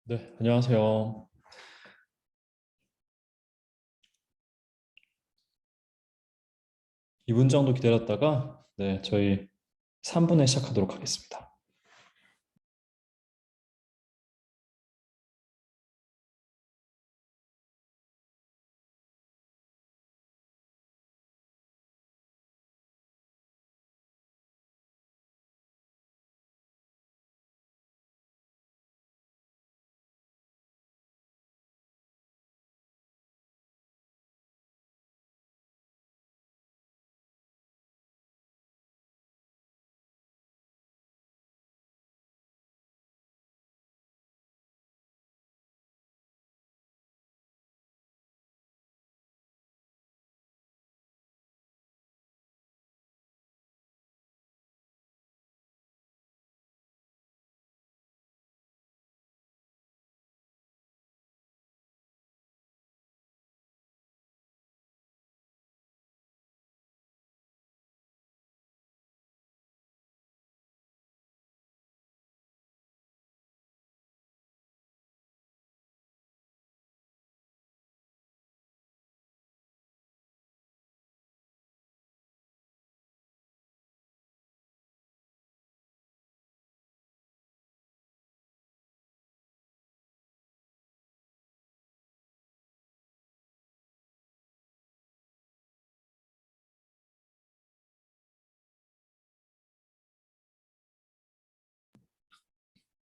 네, 안녕하세요. 2분 정도 기다렸다가 저희 3분에 시작하도록 하겠습니다.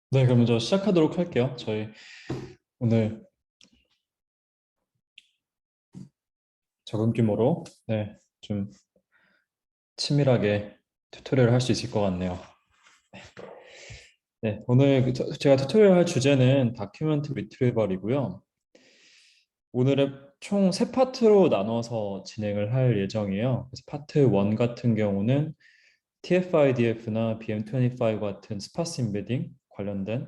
네, 그럼 먼저 시작하도록 할게요. 저희 오늘 적은 규모로 좀 치밀하게 튜토리얼을 할 수 있을 것 같네요. 네, 오늘 제가 튜토리얼 할 주제는 다큐멘트 리트리버이고요. 오늘은 총 세 파트로 나눠서 진행을 할 예정이에요. 그래서 파트 1 같은 경우는 TF-IDF나 BM25 같은 스파스 임베딩 관련된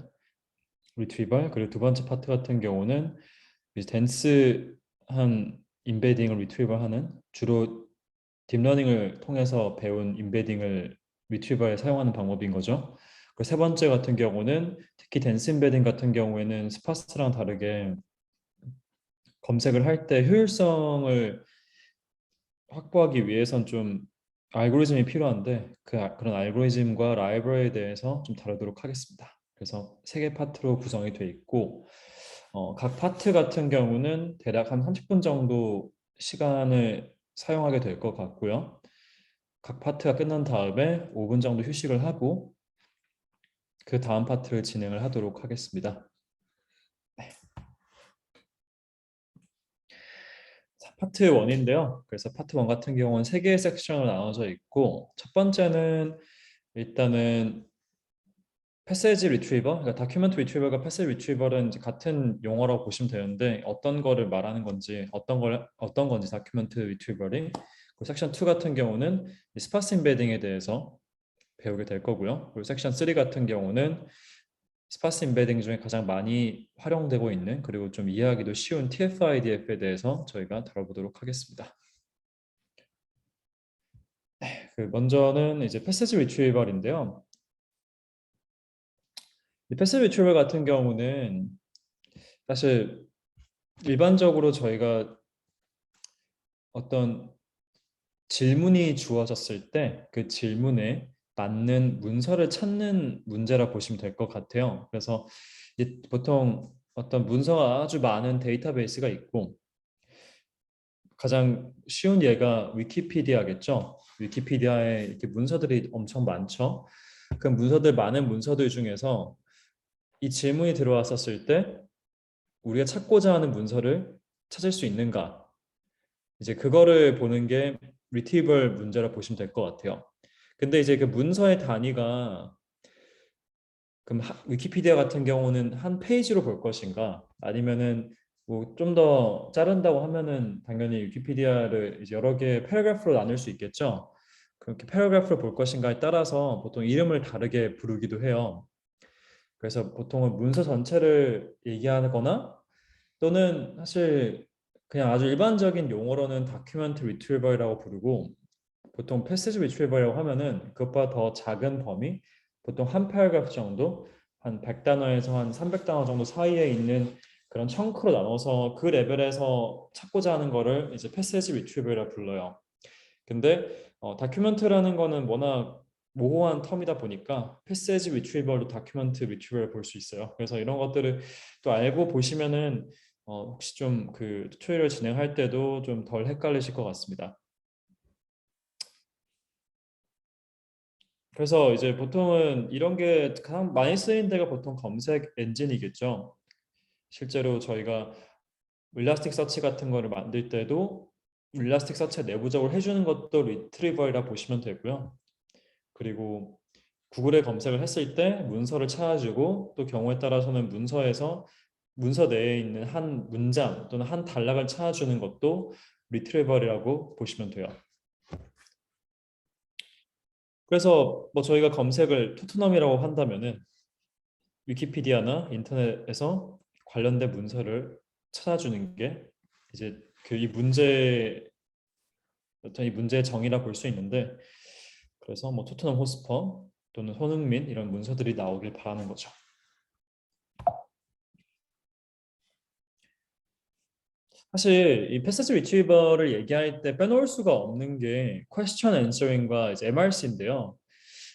리트리버, 그리고 두 번째 파트 같은 경우는 이제 덴스한 임베딩을 리트리버 하는, 주로 딥러닝을 통해서 배운 임베딩을 리트리버에 사용하는 방법인 거죠. 그리고 세 번째 같은 경우는 특히 덴스 임베딩 같은 경우에는 스파스랑 다르게 검색을 할 때 효율성을 확보하기 위해선 좀 알고리즘이 필요한데 그런 알고리즘과 라이브러리에 대해서 좀 다루도록 하겠습니다. 그래서 세 개 파트로 구성이 되어 있고 각 파트 같은 경우는 대략 한 30분 정도 시간을 사용하게 될 것 같고요. 각 파트가 끝난 다음에 5분 정도 휴식을 하고 그 다음 파트를 진행을 하도록 하겠습니다. 자, 파트 1인데요. 그래서 파트 1 같은 경우는 세 개의 섹션으로 나눠져 있고, 첫 번째는 일단은 패세지 리트리버, 그러니까 다큐멘트 리트리버가 패세지 리트리버는 이제 같은 용어라고 보시면 되는데 어떤 거를 말하는 건지, 어떤 건지 다큐멘트 리트리버리. 그리고 섹션 2 같은 경우는 스파스 임베딩에 대해서 배우게 될 거고요. 그리고 섹션 3 같은 경우는 스파스 임베딩 중에 가장 많이 활용되고 있는, 그리고 좀 이해하기도 쉬운 TF-IDF에 대해서 저희가 다뤄보도록 하겠습니다. 그 먼저는 이제 패세지 리트리버인데요. 이 패시브 리트리버 같은 경우는 사실 일반적으로 저희가 어떤 질문이 주어졌을 때 그 질문에 맞는 문서를 찾는 문제라 보시면 될 것 같아요. 그래서 보통 어떤 문서가 아주 많은 데이터베이스가 있고, 가장 쉬운 예가 위키피디아겠죠. 위키피디아에 이렇게 문서들이 엄청 많죠. 그 많은 문서들 중에서 이 질문이 들어왔었을 때 우리가 찾고자 하는 문서를 찾을 수 있는가, 이제 그거를 보는 게 retrieval 문제라 보시면 될 것 같아요. 근데 이제 그 문서의 단위가, 그럼 위키피디아 같은 경우는 한 페이지로 볼 것인가, 아니면은 뭐 좀 더 자른다고 하면은 당연히 위키피디아를 이제 여러 개의 패러그래프로 나눌 수 있겠죠. 그렇게 패러그래프로 볼 것인가에 따라서 보통 이름을 다르게 부르기도 해요. 그래서 보통은 문서 전체를 얘기하거나, 또는 사실 그냥 아주 일반적인 용어로는 다큐멘트 리트리버라고 부르고, 보통 패시지 리트리버라고 하면은 그것보다 더 작은 범위, 보통 한 패러그래프 정도, 한 100단어에서 한 300단어 정도 사이에 있는 그런 청크로 나눠서 그 레벨에서 찾고자 하는 거를 이제 패세지 리트리버라 불러요. 근데 다큐멘트라는 거는 워낙 모호한 텀이다 보니까 패세지 리트리버로 다큐멘트 리트리버를 볼 수 있어요. 그래서 이런 것들을 또 알고 보시면은 혹시 좀 그 튜토리얼 진행할 때도 좀 덜 헷갈리실 것 같습니다. 그래서 이제 보통은 이런 게 가장 많이 쓰인 데가 보통 검색 엔진이겠죠. 실제로 저희가 일라스틱 서치 같은 거를 만들 때도 일라스틱 서치 내부적으로 해주는 것도 리트리버이라 보시면 되고요. 그리고 구글에 검색을 했을 때 문서를 찾아주고 또 경우에 따라서는 문서에서 문서 내에 있는 한 문장 또는 한 단락을 찾아주는 것도 리트리버리라고 보시면 돼요. 그래서 뭐 저희가 검색을 토트넘이라고 한다면은 위키피디아나 인터넷에서 관련된 문서를 찾아주는 게 이제 그 이 문제 어떤 이 문제의 정의라 볼 수 있는데 그래서 뭐 토트넘 호스퍼 또는 손흥민 이런 문서들이 나오길 바라는 거죠. 사실 이 패스지 리트리버를 얘기할 때 빼놓을 수가 없는 게 question answering과 이제 MRC인데요.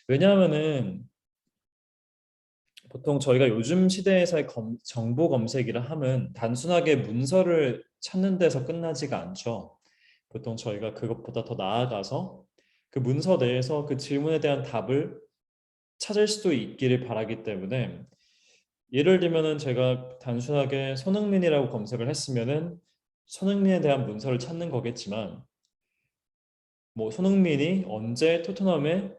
왜냐하면은 보통 저희가 요즘 시대에서의 정보 검색이라 함은 단순하게 문서를 찾는 데서 끝나지가 않죠. 보통 저희가 그것보다 더 나아가서 그 문서 내에서 그 질문에 대한 답을 찾을 수도 있기를 바라기 때문에 예를 들면은 제가 단순하게 손흥민이라고 검색을 했으면은 손흥민에 대한 문서를 찾는 거겠지만 뭐 손흥민이 언제 토트넘에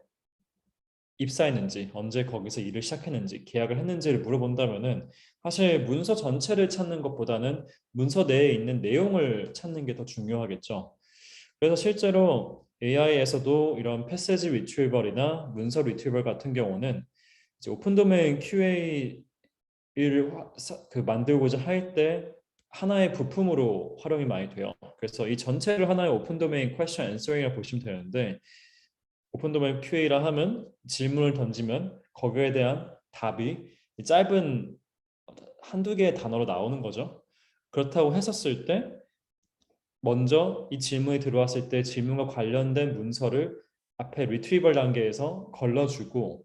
입사했는지, 언제 거기서 일을 시작했는지, 계약을 했는지를 물어본다면은 사실 문서 전체를 찾는 것보다는 문서 내에 있는 내용을 찾는 게 더 중요하겠죠. 그래서 실제로 AI에서도 이런 패세지 리트리버나 문서 리트리버 같은 경우는 이제 오픈 도메인 QA를 만들고자 할 때 하나의 부품으로 활용이 많이 돼요. 그래서 이 전체를 하나의 오픈 도메인 퀘스천 앤서링이라고 보시면 되는데 오픈 도메인 QA라 하면 질문을 던지면 거기에 대한 답이 짧은 한두 개의 단어로 나오는 거죠. 그렇다고 했었을 때 먼저 이 질문이 들어왔을 때 질문과 관련된 문서를 앞에 리트리버 단계에서 걸러주고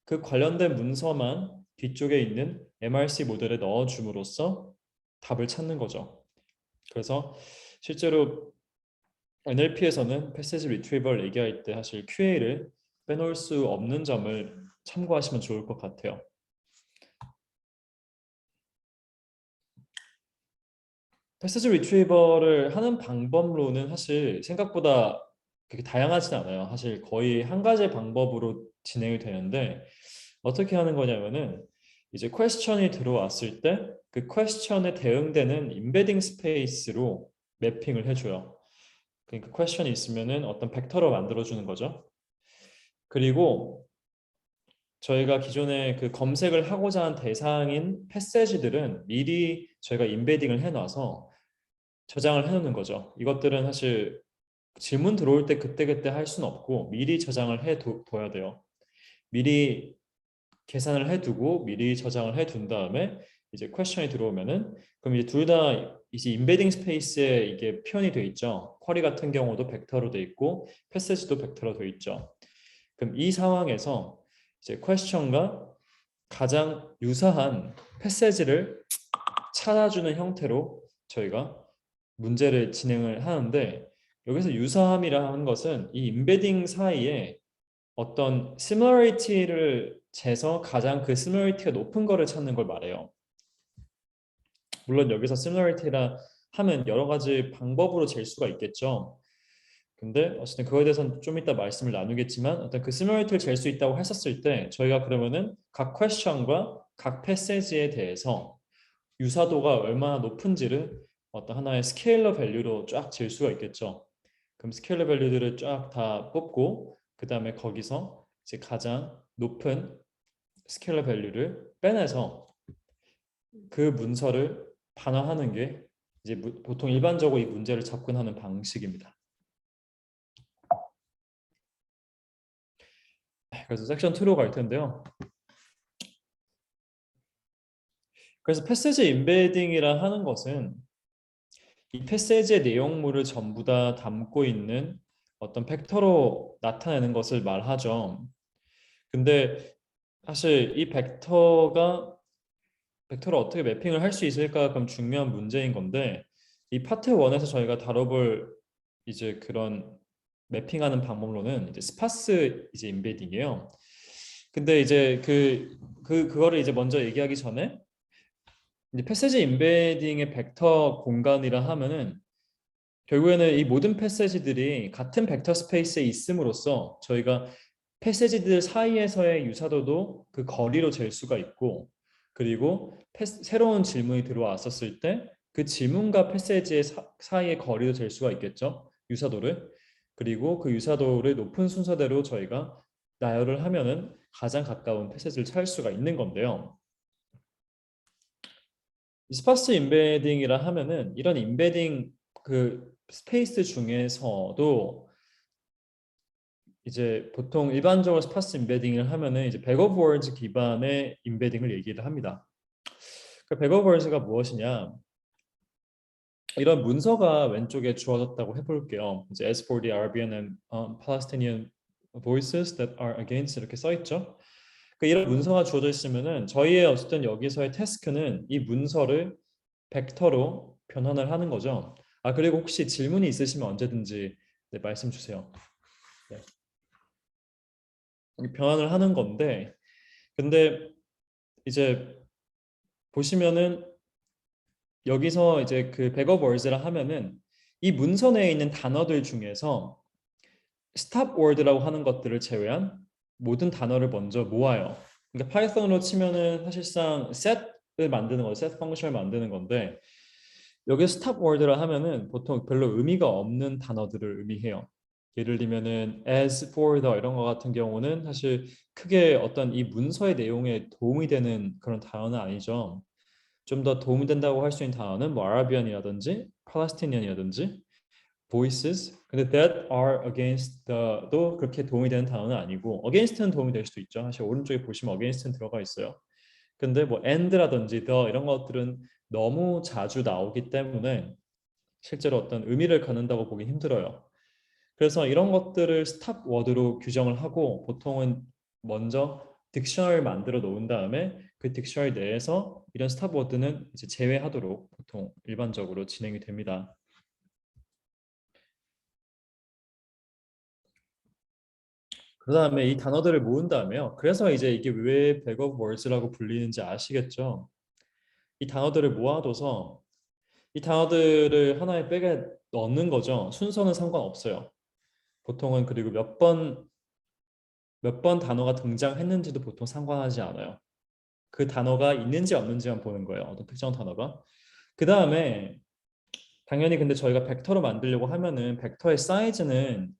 그 관련된 문서만 뒤쪽에 있는 MRC 모델에 넣어줌으로써 답을 찾는 거죠. 그래서 실제로 NLP에서는 패시지 리트리버를 얘기할 때 사실 QA를 빼놓을 수 없는 점을 참고하시면 좋을 것 같아요. 패시지 리트리버를 하는 방법로는 사실 생각보다 그렇게 다양하진 않아요. 사실 거의 한 가지 방법으로 진행이 되는데 어떻게 하는 거냐면은 이제 퀘스천이 들어왔을 때 그 퀘스천에 대응되는 임베딩 스페이스로 매핑을 해줘요. 그러니까 퀘스천이 있으면은 어떤 벡터로 만들어주는 거죠. 그리고 저희가 기존에 그 검색을 하고자 한 대상인 패세지들은 미리 저희가 임베딩을 해놔서 저장을 해놓는 거죠. 이것들은 사실 질문 들어올 때 그때그때 할 수는 없고 미리 저장을 둬야 돼요. 미리 계산을 해두고 미리 저장을 해둔 다음에 이제 퀘스천이 들어오면은 그럼 이제 둘 다 이제 임베딩 스페이스에 이게 표현이 돼 있죠. 쿼리 같은 경우도 벡터로 돼 있고 패세지도 벡터로 돼 있죠. 그럼 이 상황에서 이제 퀘스천과 가장 유사한 패세지를 찾아주는 형태로 저희가 문제를 진행을 하는데 여기서 유사함이라 하는 것은 이 임베딩 사이에 어떤 similarity를 재서 가장 그 similarity가 높은 거를 찾는 걸 말해요. 물론 여기서 similarity라 하면 여러 가지 방법으로 잴 수가 있겠죠. 근데 어쨌든 그거에 대해서는 좀 이따 말씀을 나누겠지만 어떤 그 similarity를 잴 수 있다고 했었을 때 저희가 그러면은 각 question과 각 패세지에 대해서 유사도가 얼마나 높은지를 어떤 하나의 스케일러 밸류로 쫙 잴 수가 있겠죠. 그럼 스케일러 밸류들을 쫙 다 뽑고 그 다음에 거기서 이제 가장 높은 스케일러 밸류를 빼내서 그 문서를 반환하는 게 이제 보통 일반적으로 이 문제를 접근하는 방식입니다. 그래서 섹션 2로 갈 텐데요. 그래서 패세지 임베딩이라 하는 것은 이 패세지의 내용물을 전부 다 담고 있는 어떤 벡터로 나타내는 것을 말하죠. 근데 사실 이 벡터를 어떻게 매핑을 할 수 있을까 그럼 중요한 문제인 건데 이 파트 1에서 저희가 다뤄볼 이제 그런 매핑하는 방법로는 이제 스파스 이제 임베딩이에요. 근데 이제 그거를 이제 먼저 얘기하기 전에 이제 패세지 임베딩의 벡터 공간이라 하면은 결국에는 이 모든 패세지들이 같은 벡터 스페이스에 있음으로써 저희가 패세지들 사이에서의 유사도도 그 거리로 잴 수가 있고 그리고 새로운 질문이 들어왔었을 때 그 질문과 패세지의 사이의 거리도 잴 수가 있겠죠. 유사도를. 그리고 그 유사도를 높은 순서대로 저희가 나열을 하면은 가장 가까운 패세지를 찾을 수가 있는 건데요. 스파스 임베딩이라 하면은 이런 임베딩 그 스페이스 중에서도 이제 보통 일반적으로 스파스 임베딩을 하면은 이제 백 오브 월즈 기반의 임베딩을 얘기를 합니다. 그 백 오브 월즈가 무엇이냐? 이런 문서가 왼쪽에 주어졌다고 해볼게요. 이제 as for the Arabian and Palestinian voices that are against 이렇게 써 있죠. 그 이런 문서가 주어져 있으면은 저희의 어쨌든 여기서의 태스크는 이 문서를 벡터로 변환을 하는 거죠. 아 그리고 혹시 질문이 있으시면 언제든지 네, 말씀 주세요. 네. 변환을 하는 건데 근데 이제 보시면은 여기서 이제 그 백업 월즈라 하면은 이 문서 내에 있는 단어들 중에서 스탑 월드라고 하는 것들을 제외한 모든 단어를 먼저 모아요. 그러니까 파이썬으로 치면은 사실상 set을 만드는 거, set 펑션을 만드는 건데 여기 스탑 월드라 하면은 보통 별로 의미가 없는 단어들을 의미해요. 예를 들면은 as for the 이런 거 같은 경우는 사실 크게 어떤 이 문서의 내용에 도움이 되는 그런 단어는 아니죠. 좀 더 도움이 된다고 할 수 있는 단어는 뭐 아라비안이라든지 팔레스티니안이라든지 voices 근데 that are against the도 그렇게 도움이 되는 단어는 아니고 against는 도움이 될 수도 있죠. 사실 오른쪽에 보시면 against는 들어가 있어요. 근데 뭐 and라든지 the 이런 것들은 너무 자주 나오기 때문에 실제로 어떤 의미를 갖는다고 보기 힘들어요. 그래서 이런 것들을 스탑 워드로 규정을 하고 보통은 먼저 딕셔너리를 만들어 놓은 다음에 그 딕셔너리 내에서 이런 스탑 워드는 이제 제외하도록 보통 일반적으로 진행이 됩니다. 그 다음에 이 단어들을 모은 다음에요. 그래서 이제 이게 왜 백업 월즈라고 불리는지 아시겠죠? 이 단어들을 모아둬서 이 단어들을 하나의 백에 넣는 거죠. 순서는 상관없어요. 보통은 그리고 몇 번 단어가 등장했는지도 보통 상관하지 않아요. 그 단어가 있는지 없는지만 보는 거예요. 어떤 특정 단어가. 그 다음에 당연히 근데 저희가 벡터로 만들려고 하면은 벡터의 사이즈는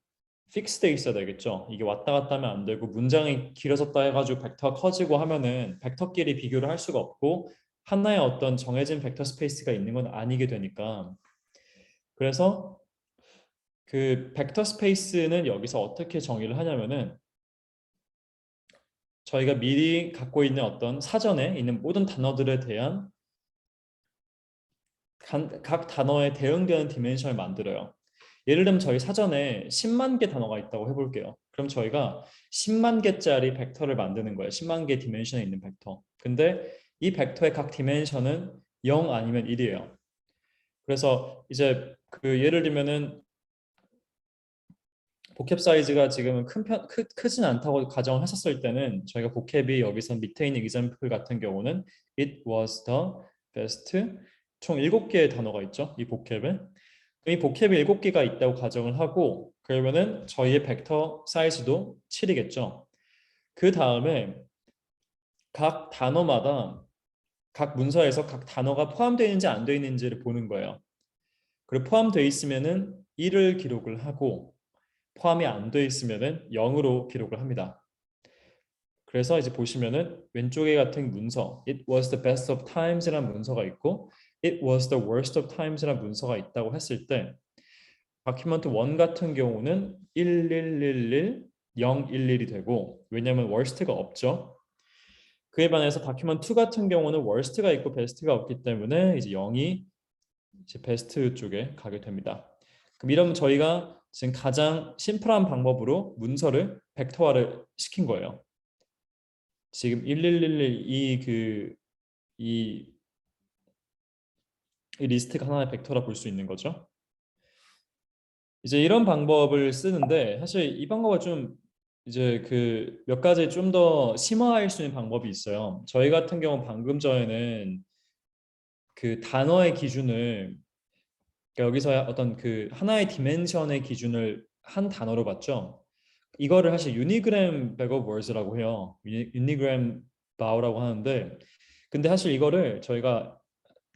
픽스돼 있어야 되겠죠. 이게 왔다 갔다 하면 안 되고 문장이 길어졌다 해가지고 벡터가 커지고 하면은 벡터끼리 비교를 할 수가 없고 하나의 어떤 정해진 벡터 스페이스가 있는 건 아니게 되니까 그래서 그 벡터 스페이스는 여기서 어떻게 정의를 하냐면은 저희가 미리 갖고 있는 어떤 사전에 있는 모든 단어들에 대한 각 단어에 대응되는 디멘션을 만들어요. 예를 들면 저희 사전에 10만 개 단어가 있다고 해볼게요. 그럼 저희가 10만 개짜리 벡터를 만드는 거예요. 10만 개 디멘션에 있는 벡터. 근데 이 벡터의 각 디멘션은 0 아니면 1이에요. 그래서 이제 그 예를 들면은 보캡 사이즈가 지금은 크진 않다고 가정을 했었을 때는 저희가 보캡이 여기서 밑에 있는 example 같은 경우는 it was the best 총 7개의 단어가 있죠. 이 보캡에. 이 보캡이 7개가 있다고 가정을 하고 그러면은 저희의 벡터 사이즈도 7이겠죠. 그 다음에 각 단어마다 각 문서에서 각 단어가 포함되어 있는지 안 되어 있는지를 보는 거예요. 그리고 포함되어 있으면은 1을 기록을 하고 포함이 안 되어 있으면은 0으로 기록을 합니다. 그래서 이제 보시면은 왼쪽에 같은 문서 It was the best of times이라는 문서가 있고 It was the worst of times이라는 문서가 있다고 했을 때 다큐멘트 1 같은 경우는 1111, 011이 되고 왜냐하면 worst가 없죠. 그에 반해서 다큐먼트 2 같은 경우는 worst가 있고 best가 없기 때문에 이제 0이 이제 best 쪽에 가게 됩니다. 그럼 이러면 저희가 지금 가장 심플한 방법으로 문서를 벡터화를 시킨 거예요. 지금 1111 이 리스트가 하나의 벡터라 볼 수 있는 거죠. 이제 이런 방법을 쓰는데 사실 이 방법은 좀 이제 그 몇 가지 좀 더 심화할 수 있는 방법이 있어요. 저희 같은 경우 방금 전에는 그 단어의 기준을 그러니까 여기서 어떤 그 하나의 디멘션의 기준을 한 단어로 봤죠. 이거를 사실 유니그램 백업 월즈라고 해요. 유니그램 바우라고 하는데 근데 사실 이거를 저희가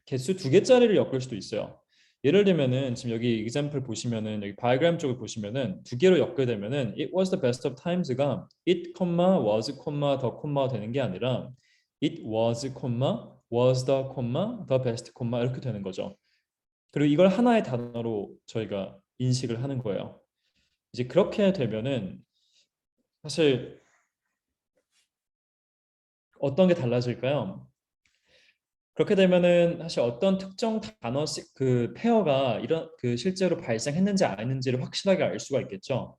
개수 2개짜리를 엮을 수도 있어요. 예를 들면은 지금 여기 example 보시면은 여기 diagram 쪽을 보시면은 2개로 엮게 되면은 it was the best of times가 it, was, the, 되는 게 아니라 it was, the best, 이렇게 되는 거죠. 그리고 이걸 하나의 단어로 저희가 인식을 하는 거예요. 이제 그렇게 되면은 사실 어떤 게 달라질까요? 그렇게 되면은 사실 어떤 특정 단어 그 페어가 이런 그 실제로 발생했는지 안 했는지를 확실하게 알 수가 있겠죠.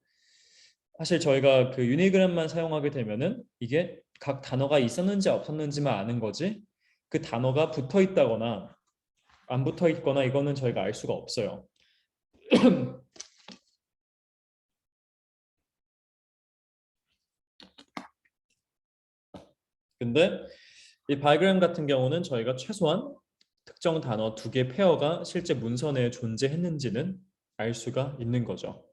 사실 저희가 그 유니그램만 사용하게 되면은 이게 각 단어가 있었는지 없었는지만 아는 거지 그 단어가 붙어 있다거나 안 붙어 있거나 이거는 저희가 알 수가 없어요. 근데 이 바이그램 같은 경우는 저희가 최소한 특정 단어 2개 페어가 실제 문서 내에 존재했는지는 알 수가 있는 거죠.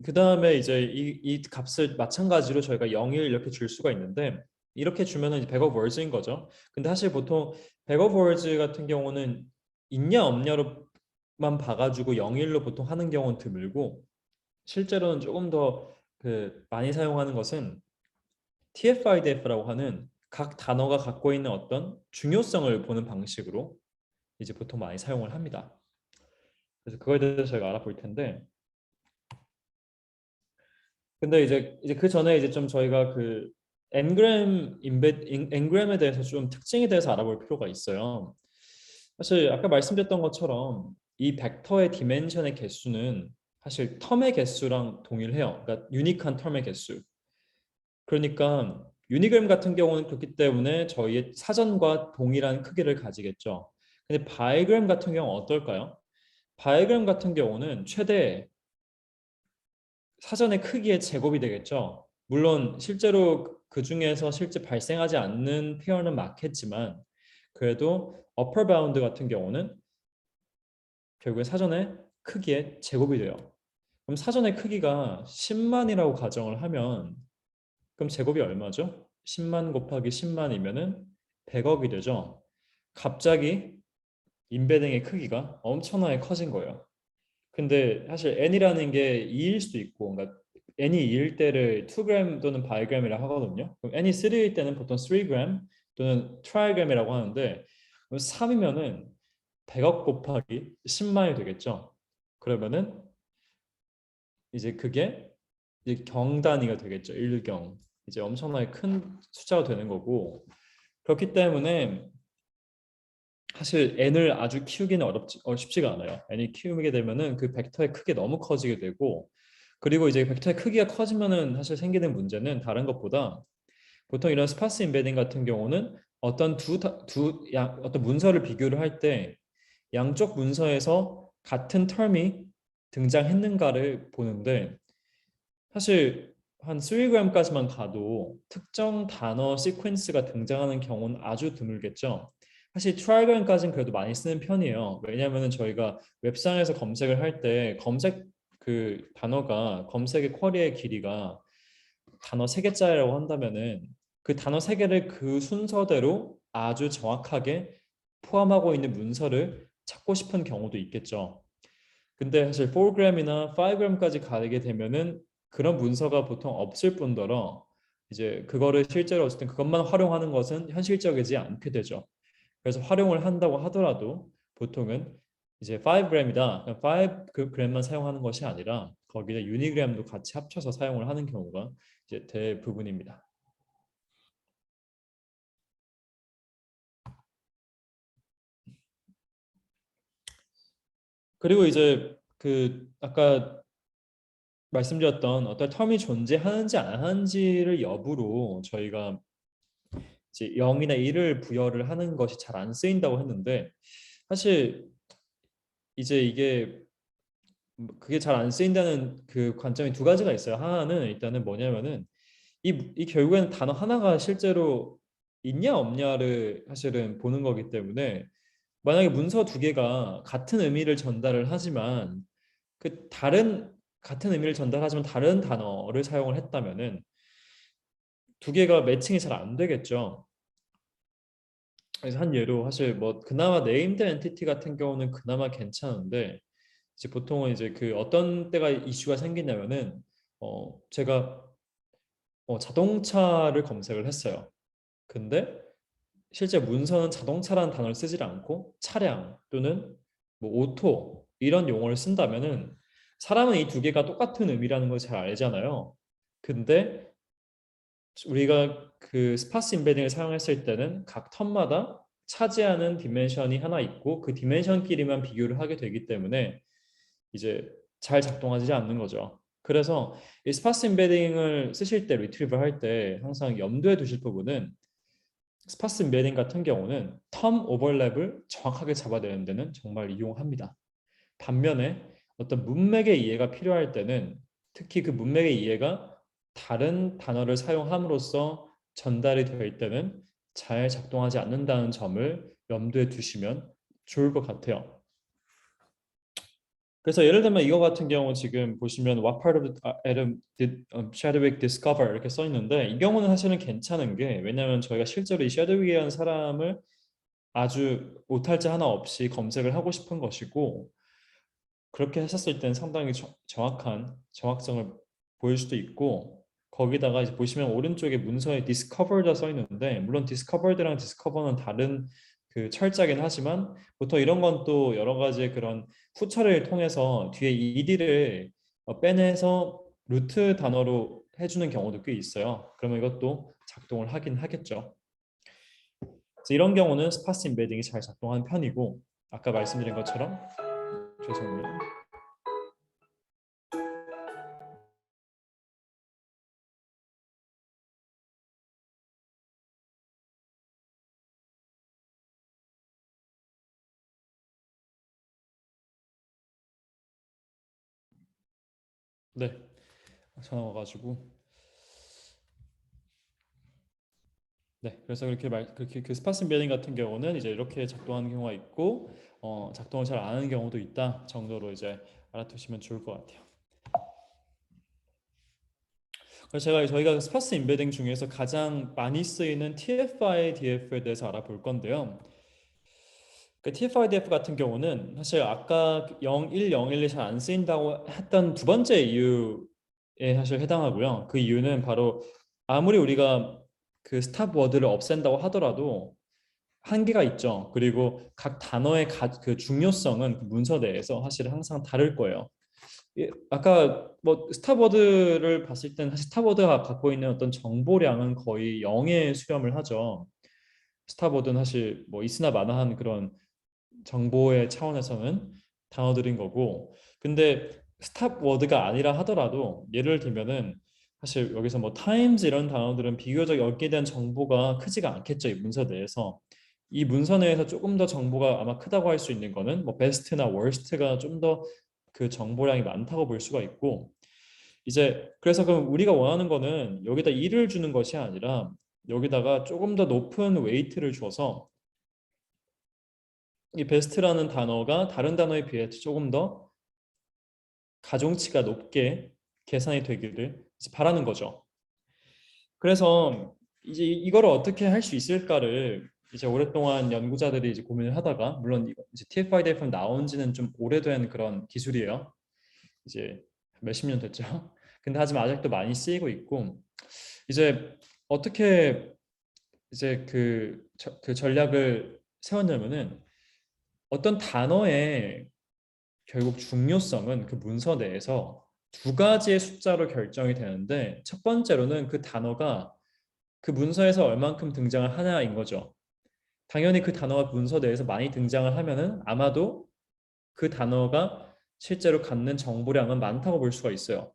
그 다음에 이제 이 값을 마찬가지로 저희가 0, 1 이렇게 줄 수가 있는데 이렇게 주면은 이제 백업 월즈인 거죠. 근데 사실 보통 백업 월즈 같은 경우는 있냐 없냐로만 봐가지고 0, 1로 보통 하는 경우는 드물고 실제로는 조금 더 그 많이 사용하는 것은 TF-IDF라고 하는 각 단어가 갖고 있는 어떤 중요성을 보는 방식으로 이제 보통 많이 사용을 합니다. 그래서 그거에 대해서 저희가 알아볼 텐데 근데 이제 그 전에 이제 좀 저희가 그 엔그램에 대해서 좀 특징에 대해서 알아볼 필요가 있어요. 사실 아까 말씀드렸던 것처럼 이 벡터의 디멘션의 개수는 사실 텀의 개수랑 동일해요. 그러니까 유니크한 텀의 개수. 그러니까 유니그램 같은 경우는 그렇기 때문에 저희의 사전과 동일한 크기를 가지겠죠. 근데 바이그램 같은 경우는 어떨까요? 바이그램 같은 경우는 최대 사전의 크기의 제곱이 되겠죠. 물론 실제로 그 중에서 실제 발생하지 않는 페어는 많겠지만 그래도 upper bound 같은 경우는 결국에 사전의 크기의 제곱이 돼요. 그럼 사전의 크기가 10만이라고 가정을 하면 그럼 제곱이 얼마죠? 10만 곱하기 10만이면은 100억이 되죠. 갑자기 인베딩의 크기가 엄청나게 커진 거예요. 근데 사실 n이라는 게 2일 수도 있고 그러니까 n이 2일 때를 2g 또는 바이그램이라 하거든요. 그럼 n이 3일 때는 보통 3g 또는 트라이그램이라고 하는데 3이면은 100억 곱하기 10만이 되겠죠. 그러면은 이제 그게 이제 경단위가 되겠죠. 일경. 이제 엄청나게 큰 숫자가 되는 거고 그렇기 때문에 사실 n을 아주 키우기는 쉽지가 않아요. n이 키우게 되면은 그 벡터의 크기가 너무 커지게 되고 그리고 이제 벡터의 크기가 커지면은 사실 생기는 문제는 다른 것보다 보통 이런 스파스 인베딩 같은 경우는 어떤 어떤 문서를 비교를 할 때 양쪽 문서에서 같은 텀이 등장했는가를 보는데 사실 한 3g까지만 가도 특정 단어 시퀀스가 등장하는 경우는 아주 드물겠죠. 사실 트라이그램까지는 그래도 많이 쓰는 편이에요. 왜냐하면 저희가 웹상에서 검색을 할 때 검색 그 단어가 검색의 쿼리의 길이가 단어 3개짜리라고 한다면은 그 단어 3개를 그 순서대로 아주 정확하게 포함하고 있는 문서를 찾고 싶은 경우도 있겠죠. 근데 사실 4g이나 5g까지 가게 되면은 그런 문서가 보통 없을 뿐더러 이제 그거를 실제로 어쨌든 그것만 활용하는 것은 현실적이지 않게 되죠. 그래서 활용을 한다고 하더라도 보통은 이제 5g이다. 5g만 사용하는 것이 아니라 거기에 유니그램도 같이 합쳐서 사용을 하는 경우가 이제 대부분입니다. 그리고 이제 그 아까 말씀드렸던 어떤 텀이 존재하는지 안 하는지를 여부로 저희가 이제 0이나 1을 부여를 하는 것이 잘 안 쓰인다고 했는데 사실 이제 이게 그게 잘 안 쓰인다는 그 관점이 두 가지가 있어요. 하나는 일단은 뭐냐면은 이 결국에는 단어 하나가 실제로 있냐 없냐를 사실은 보는 거기 때문에 만약에 문서 두 개가 같은 의미를 전달을 하지만 그 다른 같은 의미를 전달하지만 다른 단어를 사용을 했다면은 두 개가 매칭이 잘 안 되겠죠. 그래서 한 예로 사실 뭐 그나마 네임드 엔티티 같은 경우는 그나마 괜찮은데 이제 보통은 이제 그 어떤 때가 이슈가 생기냐면은 제가 자동차를 검색을 했어요. 근데 실제 문서는 자동차라는 단어를 쓰질 않고 차량 또는 뭐 오토 이런 용어를 쓴다면은 사람은 이 두 개가 똑같은 의미라는 걸 잘 알잖아요. 근데 우리가 그 스파스 임베딩을 사용했을 때는 각 텀마다 차지하는 디멘션이 하나 있고 그 디멘션끼리만 비교를 하게 되기 때문에 이제 잘 작동하지 않는 거죠. 그래서 이 스파스 임베딩을 쓰실 때 리트리버 할 때 항상 염두에 두실 부분은 스파스 임베딩 같은 경우는 텀 오버랩을 정확하게 잡아내는 데는 정말 이용합니다. 반면에 어떤 문맥의 이해가 필요할 때는 특히 그 문맥의 이해가 다른 단어를 사용함으로써 전달이 될 때는 잘 작동하지 않는다는 점을 염두에 두시면 좋을 것 같아요. 그래서 예를 들면 이거 같은 경우 지금 보시면 What part of Adam did Chadwick discover 이렇게 써 있는데 이 경우는 사실은 괜찮은 게 왜냐하면 저희가 실제로 이 샤드윅이라는 사람을 아주 오탈자 하나 없이 검색을 하고 싶은 것이고 그렇게 했었을 때는 상당히 정확한 정확성을 보일 수도 있고 거기다가 이제 보시면 오른쪽에 문서에 discovered가 써 있는데 물론 discovered랑 discover는 다른 그 철자긴 하지만 보통 이런 건 또 여러 가지 그런 후처를 통해서 뒤에 ed를 빼내서 루트 단어로 해주는 경우도 꽤 있어요. 그러면 이것도 작동을 하긴 하겠죠. 그래서 이런 경우는 스파스 임베딩이 잘 작동하는 편이고 아까 말씀드린 것처럼 죄송해요. 네, 전화 와가지고 네, 그래서 그렇게 그 스파스 임베딩 같은 경우는 이제 이렇게 작동하는 경우가 있고 작동을 잘 안 하는 경우도 있다 정도로 이제 알아두시면 좋을 것 같아요. 그래서 저희가 스파스 임베딩 중에서 가장 많이 쓰이는 TF-IDF에 대해서 알아볼 건데요. 그 TF-IDF 같은 경우는 사실 아까 0, 1, 0, 1이 잘 안 쓰인다고 했던 두 번째 이유에 사실 해당하고요. 그 이유는 바로 아무리 우리가 그 스탑 워드를 없앤다고 하더라도 한계가 있죠. 그리고 각 단어의 그 중요성은 그 문서 내에서 사실 항상 다를 거예요. 아까 뭐 스타버드를 봤을 때는 사실 스타버드가 갖고 있는 어떤 정보량은 거의 0에 수렴을 하죠. 스타버드는 사실 뭐 있으나 마나한 그런 정보의 차원에서는 단어들인 거고 근데 스탑 워드가 아니라 하더라도 예를 들면은 사실 여기서 뭐 타임즈 이런 단어들은 비교적 여기에 대한 정보가 크지가 않겠죠. 이 문서 내에서 이 문서 내에서 조금 더 정보가 아마 크다고 할 수 있는 거는 뭐 베스트나 월스트가 좀 더 그 정보량이 많다고 볼 수가 있고 이제 그래서 그럼 우리가 원하는 거는 여기다 1을 주는 것이 아니라 여기다가 조금 더 높은 웨이트를 줘서 이 베스트라는 단어가 다른 단어에 비해 조금 더 가중치가 높게 계산이 되기를 이제 바라는 거죠. 그래서 이제 이거를 어떻게 할 수 있을까를 이제 오랫동안 연구자들이 이제 고민을 하다가 물론 이제 TF-IDF 나온 지는 좀 오래된 그런 기술이에요. 이제 몇십 년 됐죠. 근데 하지만 아직도 많이 쓰이고 있고 이제 어떻게 이제 그 전략을 세웠냐면은 어떤 단어의 결국 중요성은 그 문서 내에서 두 가지의 숫자로 결정이 되는데 첫 번째로는 그 단어가 그 문서에서 얼만큼 등장을 하냐인 거죠. 당연히 그 단어가 문서 내에서 많이 등장을 하면은 아마도 그 단어가 실제로 갖는 정보량은 많다고 볼 수가 있어요.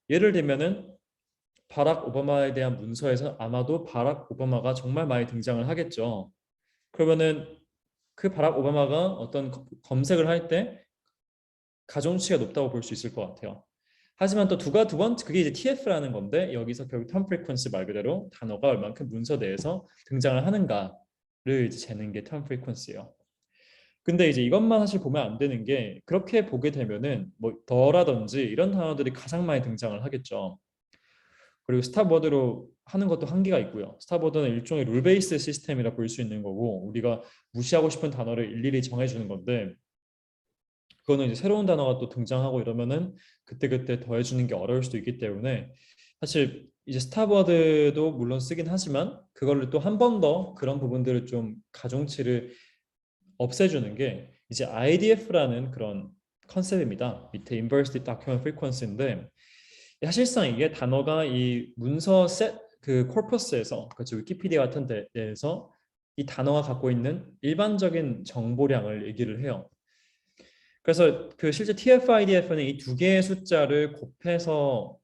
예를 들면은 바락 오바마에 대한 문서에서 아마도 바락 오바마가 정말 많이 등장을 하겠죠. 그러면은 그 바락 오바마가 어떤 검색을 할 때 가중치가 높다고 볼 수 있을 것 같아요. 하지만 또 두 번째 그게 이제 TF라는 건데 여기서 결국 텀 프리퀀시 말 그대로 단어가 얼만큼 문서 내에서 등장을 하는가를 이제 재는 게 텀 프리퀀시예요. 근데 이제 이것만 사실 보면 안 되는 게 그렇게 보게 되면은 뭐 더라든지 이런 단어들이 가장 많이 등장을 하겠죠. 그리고 스탑워드로 하는 것도 한계가 있고요. 스탑워드는 일종의 룰 베이스 시스템이라 볼 수 있는 거고 우리가 무시하고 싶은 단어를 일일이 정해주는 건데 그거는 이제 새로운 단어가 또 등장하고 이러면은 그때그때 더해주는 게 어려울 수도 있기 때문에 사실 이제 스탑워드도 물론 쓰긴 하지만 그걸로 또 한 번 더 그런 부분들을 좀 가중치를 없애주는 게 이제 IDF라는 그런 컨셉입니다. 밑에 Inverse Document Frequency인데 사실상 이게 단어가 이 문서 그 코퍼스에서 그렇죠 위키피디아 같은 데에서 이 단어가 갖고 있는 일반적인 정보량을 얘기를 해요. 그래서 그 실제 TF-IDF는 이 두 개의 숫자를 곱해서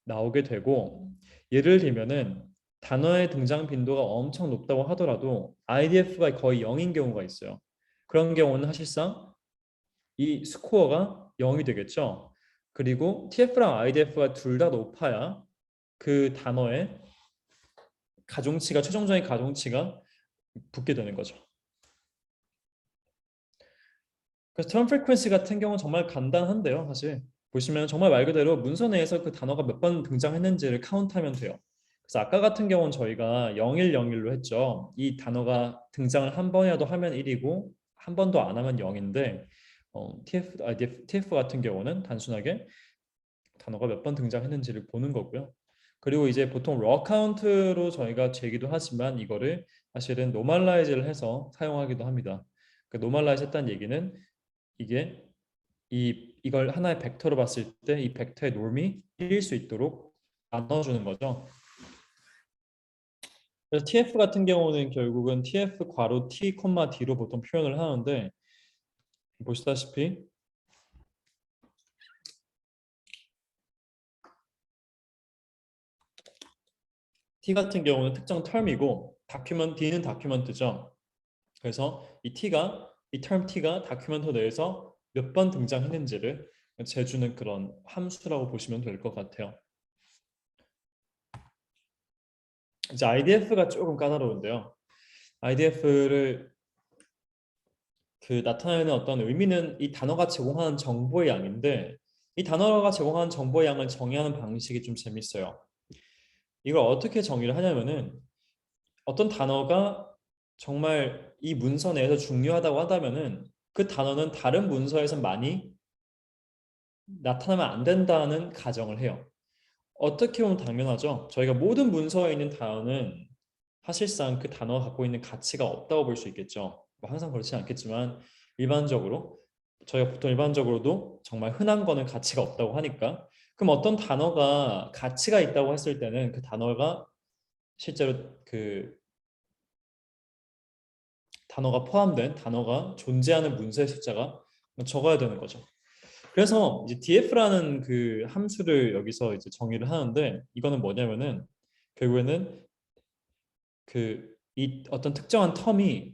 나오게 되고 예를 들면은 단어의 등장 빈도가 엄청 높다고 하더라도 IDF가 거의 0인 경우가 있어요. 그런 경우는 사실상 이 스코어가 0이 되겠죠. 그리고 TF랑 IDF가 둘 다 높아야 그 단어의 가중치가 최종적인 가중치가 붙게 되는 거죠. 그래서 턴 프리퀀시 같은 경우는 정말 간단한데요. 사실 보시면 정말 말 그대로 문서 내에서 그 단어가 몇 번 등장했는지를 카운트하면 돼요. 그래서 아까 같은 경우는 저희가 0101로 했죠. 이 단어가 등장을 한 번이라도 하면 1이고 한 번도 안 하면 0인데 TF 같은 경우는 단순하게 단어가 몇 번 등장했는지를 보는 거고요. 그리고 이제 보통 러 카운트로 저희가 재기도 하지만 이거를 사실은 노멀라이즈를 해서 사용하기도 합니다. 그 노멀라이즈 했다는 얘기는 이게 이걸 하나의 벡터로 봤을 때 이 벡터의 놈이 1일 수 있도록 나눠주는 거죠. 그래서 TF 같은 경우는 결국은 TF 괄호 T, D로 보통 표현을 하는데 보시다시피 T 같은 경우는 특정 텀이고 D는 다큐먼트죠. 그래서 이 T가 이 term T가 다큐멘터 내에서 몇 번 등장했는지를 재주는 그런 함수라고 보시면 될 것 같아요. 이제 IDF가 조금 까다로운데요. IDF를 그 나타내는 어떤 의미는 이 단어가 제공하는 정보의 양인데 이 단어가 제공하는 정보의 양을 정의하는 방식이 좀 재밌어요. 이걸 어떻게 정의를 하냐면은 어떤 단어가 정말 이 문서 내에서 중요하다고 한다면은 그 단어는 다른 문서에서 많이 나타나면 안 된다는 가정을 해요. 어떻게 보면 당연하죠. 저희가 모든 문서에 있는 단어는 사실상 그 단어가 갖고 있는 가치가 없다고 볼 수 있겠죠. 뭐 항상 그렇지 않겠지만 일반적으로 저희가 보통 일반적으로도 정말 흔한 거는 가치가 없다고 하니까 그럼 어떤 단어가 가치가 있다고 했을 때는 그 단어가 실제로 그 단어가 포함된 단어가 존재하는 문서의 숫자가 적어야 되는 거죠. 그래서 이제 df라는 그 함수를 여기서 이제 정의를 하는데 이거는 뭐냐면은 결국에는 그 이 어떤 특정한 텀이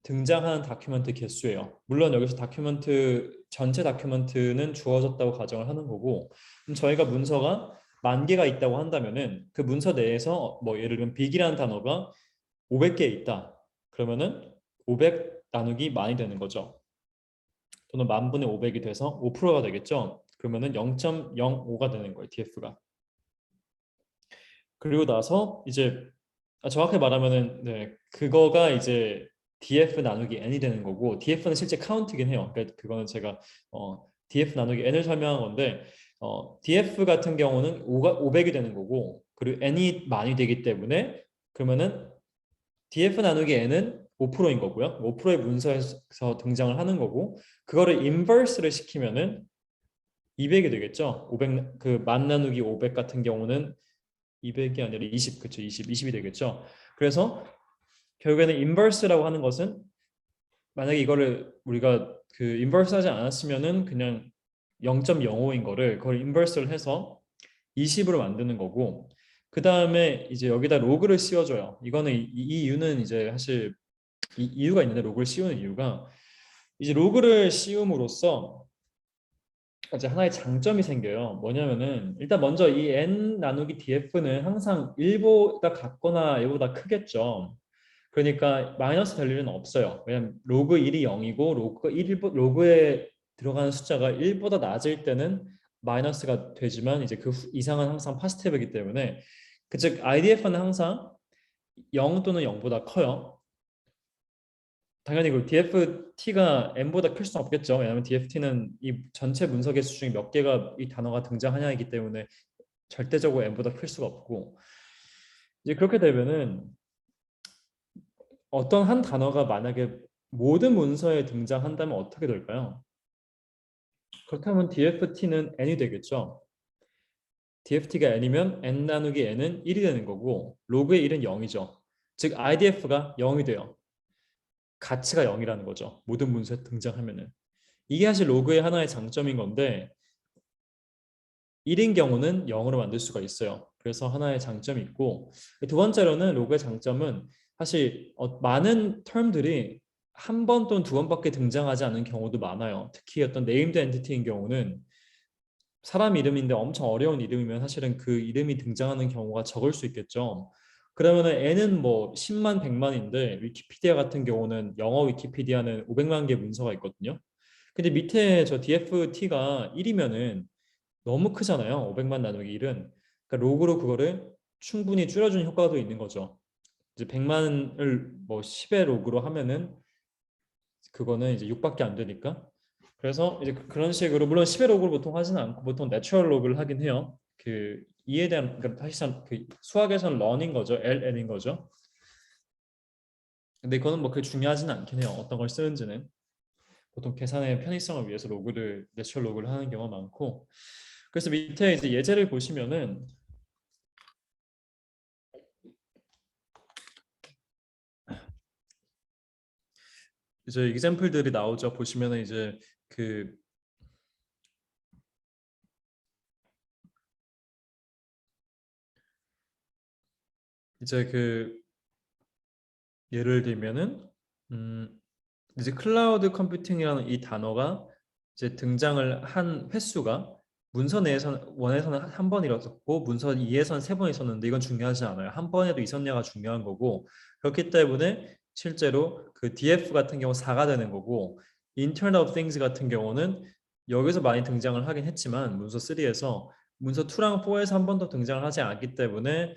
등장하는 다큐멘트 개수예요. 물론 여기서 다큐멘트 전체 다큐멘트는 주어졌다고 가정을 하는 거고 그럼 저희가 문서가 10,000개가 있다고 한다면은 그 문서 내에서 뭐 예를 들면 빅이라는 단어가 500개 있다. 그러면은 500 나누기 만이 되는 거죠. 또는 만분의 500이 돼서 5%가 되겠죠. 그러면은 0.05가 되는 거예요. DF가. 그리고 나서 이제 정확히 말하면은 네, 그거가 이제 DF 나누기 N이 되는 거고 DF는 실제 카운트긴 해요. 그러니까 그거는 제가 DF 나누기 N을 설명한 건데 DF 같은 경우는 500이 되는 거고 그리고 N이 많이 되기 때문에 그러면은 DF 나누기 N은 5%인 거고요. 5%의 문서에서 등장을 하는 거고 그거를 인버스를 시키면은 200이 되겠죠. 500 그 만 나누기 500 같은 경우는 200이 아니라 20 그쵸 20이 되겠죠. 그래서 결국에는 인버스라고 하는 것은 만약에 이거를 우리가 그 인버스 하지 않았으면은 그냥 0.05인 거를 그걸 인버스를 해서 20으로 만드는 거고, 그 다음에 이제 여기다 로그를 씌워줘요. 이거는 이 이유는 이제 사실 이유가 있는데, 로그를 씌우는 이유가 이제 로그를 씌움으로써 이제 하나의 장점이 생겨요. 뭐냐면은 일단 먼저 이 n 나누기 df는 항상 1보다 같거나 1보다 크겠죠. 그러니까 마이너스 될 일은 없어요. 왜냐면 로그 1이 0이고 로그에 들어가는 숫자가 1보다 낮을 때는 마이너스가 되지만 이제 그 이상은 항상 파지티브이기 때문에, 그즉 IDF는 항상 0 또는 0보다 커요. 당연히 그 DFT가 M보다 클 수는 없겠죠. 왜냐하면 DFT는 이 전체 문서 개수 중에 몇 개가 이 단어가 등장하냐이기 때문에 절대적으로 M보다 클 수가 없고, 이제 그렇게 되면은 어떤 한 단어가 만약에 모든 문서에 등장한다면 어떻게 될까요? 그렇다면 DFT는 N이 되겠죠. DFT가 N이면 N 나누기 N은 1이 되는 거고, 로그의 1은 0이죠. 즉 IDF가 0이 돼요. 가치가 0이라는 거죠. 모든 문서에 등장하면은. 이게 사실 로그의 하나의 장점인 건데, 1인 경우는 0으로 만들 수가 있어요. 그래서 하나의 장점이 있고, 두 번째로는 로그의 장점은 사실 많은 term들이 한 번 또는 두 번밖에 등장하지 않는 경우도 많아요. 특히 어떤 named entity인 경우는 사람 이름인데 엄청 어려운 이름이면 사실은 그 이름이 등장하는 경우가 적을 수 있겠죠. 그러면은 n은 뭐 10만 100만인데 위키피디아 같은 경우는 영어 위키피디아는 500만 개 문서가 있거든요. 근데 밑에 저 DFT가 1이면은 너무 크잖아요. 500만 나누기 1은. 그러니까 로그로 그거를 충분히 줄여주는 효과도 있는 거죠. 이제 100만을 뭐 10의 로그로 하면은 그거는 이제 6밖에 안 되니까. 그래서 이제 그런 식으로, 물론 10의 로그를 보통 하지는 않고 보통 내추럴 로그를 하긴 해요. 그 이에 대한, 그러니까 사실상 그 수학에서는 런인 거죠. LN인 거죠. 근데 그거는 뭐 그게 중요하지는 않긴 해요. 어떤 걸 쓰는지는. 보통 계산의 편의성을 위해서 내추럴 로그를 하는 경우가 많고. 그래서 밑에 이제 예제를 보시면은 이제 example들이 나오죠. 보시면은 그 이제 그 예를 들면은 음 이제 클라우드 컴퓨팅이라는 이 단어가 이제 등장을 한 횟수가 문서 내에서는 원에서는 한 번 있었고 문서 2에서는 세 번 있었는데, 이건 중요하지 않아요. 한 번에도 있었냐가 중요한 거고, 그렇기 때문에 실제로 그 DF 같은 경우 4가 되는 거고, Internet of Things 같은 경우는 여기서 많이 등장을 하긴 했지만 문서 3에서 문서 2랑 4에서 한 번도 등장을 하지 않았기 때문에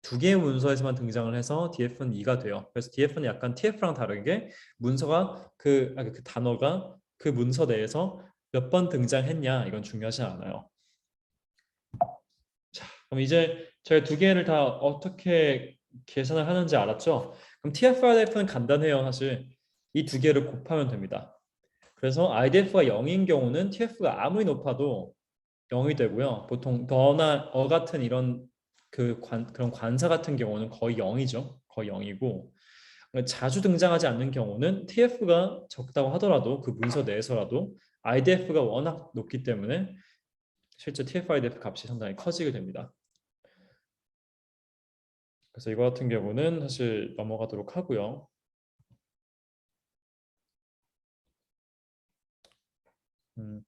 두 개의 문서에서만 등장을 해서 DF는 2가 돼요. 그래서 DF는 약간 TF랑 다르게 문서가 그 단어가 그 문서 내에서 몇 번 등장했냐, 이건 중요하지 않아요. 자, 그럼 이제 저희 두 개를 다 어떻게 계산을 하는지 알았죠? 그럼 TF-IDF는 간단해요. 사실 이 두 개를 곱하면 됩니다. 그래서 IDF가 0인 경우는 TF가 아무리 높아도 0이 되고요. 보통 더나 같은 이런 그런 관사 같은 경우는 거의 0이죠. 거의 0이고, 자주 등장하지 않는 경우는 TF가 적다고 하더라도 그 문서 내에서라도 IDF가 워낙 높기 때문에 실제 TF-IDF 값이 상당히 커지게 됩니다. 그래서 이거 같은 경우는 사실 넘어가도록 하고요. 음.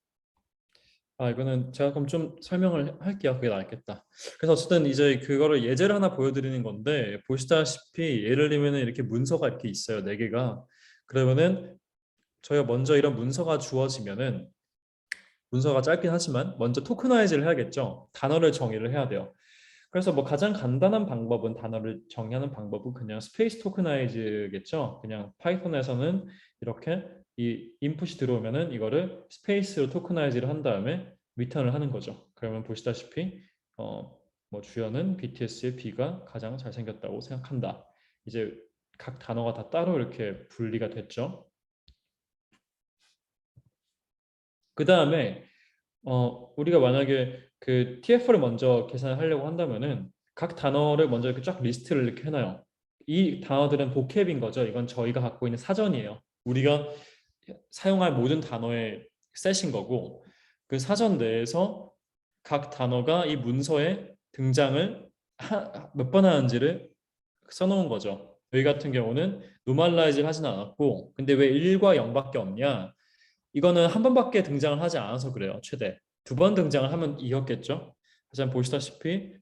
이거는 제가 그럼 좀 설명을 할게요. 그게 낫겠다. 그래서 어쨌든 이제 그거를 예제를 하나 보여드리는 건데, 보시다시피 예를 들면은 이렇게 문서가 이렇게 있어요. 네 개가. 그러면은 저희가 먼저 이런 문서가 주어지면은, 문서가 짧긴 하지만 먼저 토크나이즈를 해야겠죠. 단어를 정의를 해야 돼요. 그래서 뭐 가장 간단한 방법은, 단어를 정의하는 방법은 그냥 스페이스 토크나이즈겠죠. 그냥 파이썬에서는 이렇게 이 인풋이 들어오면은 이거를 스페이스로 토크나이즈를 한 다음에 리턴을 하는 거죠. 그러면 보시다시피 뭐 주어는 BTS의 B가 가장 잘생겼다고 생각한다. 이제 각 단어가 다 따로 이렇게 분리가 됐죠. 그 다음에 우리가 만약에 그 TF를 먼저 계산을 하려고 한다면은 각 단어를 먼저 이렇게 쫙 리스트를 이렇게 해놔요. 이 단어들은 보캡인 거죠. 이건 저희가 갖고 있는 사전이에요. 우리가 사용할 모든 단어의 셋인 거고 그 사전 내에서 각 단어가 이 문서에 등장을 몇 번 하는지를 써놓은 거죠. 여기 같은 경우는 노멀라이즈를 하진 않았고 근데 왜 1과 0밖에 없냐? 이거는 한 번밖에 등장을 하지 않아서 그래요. 최대 두 번 등장을 하면 이었겠죠. 하지만 보시다시피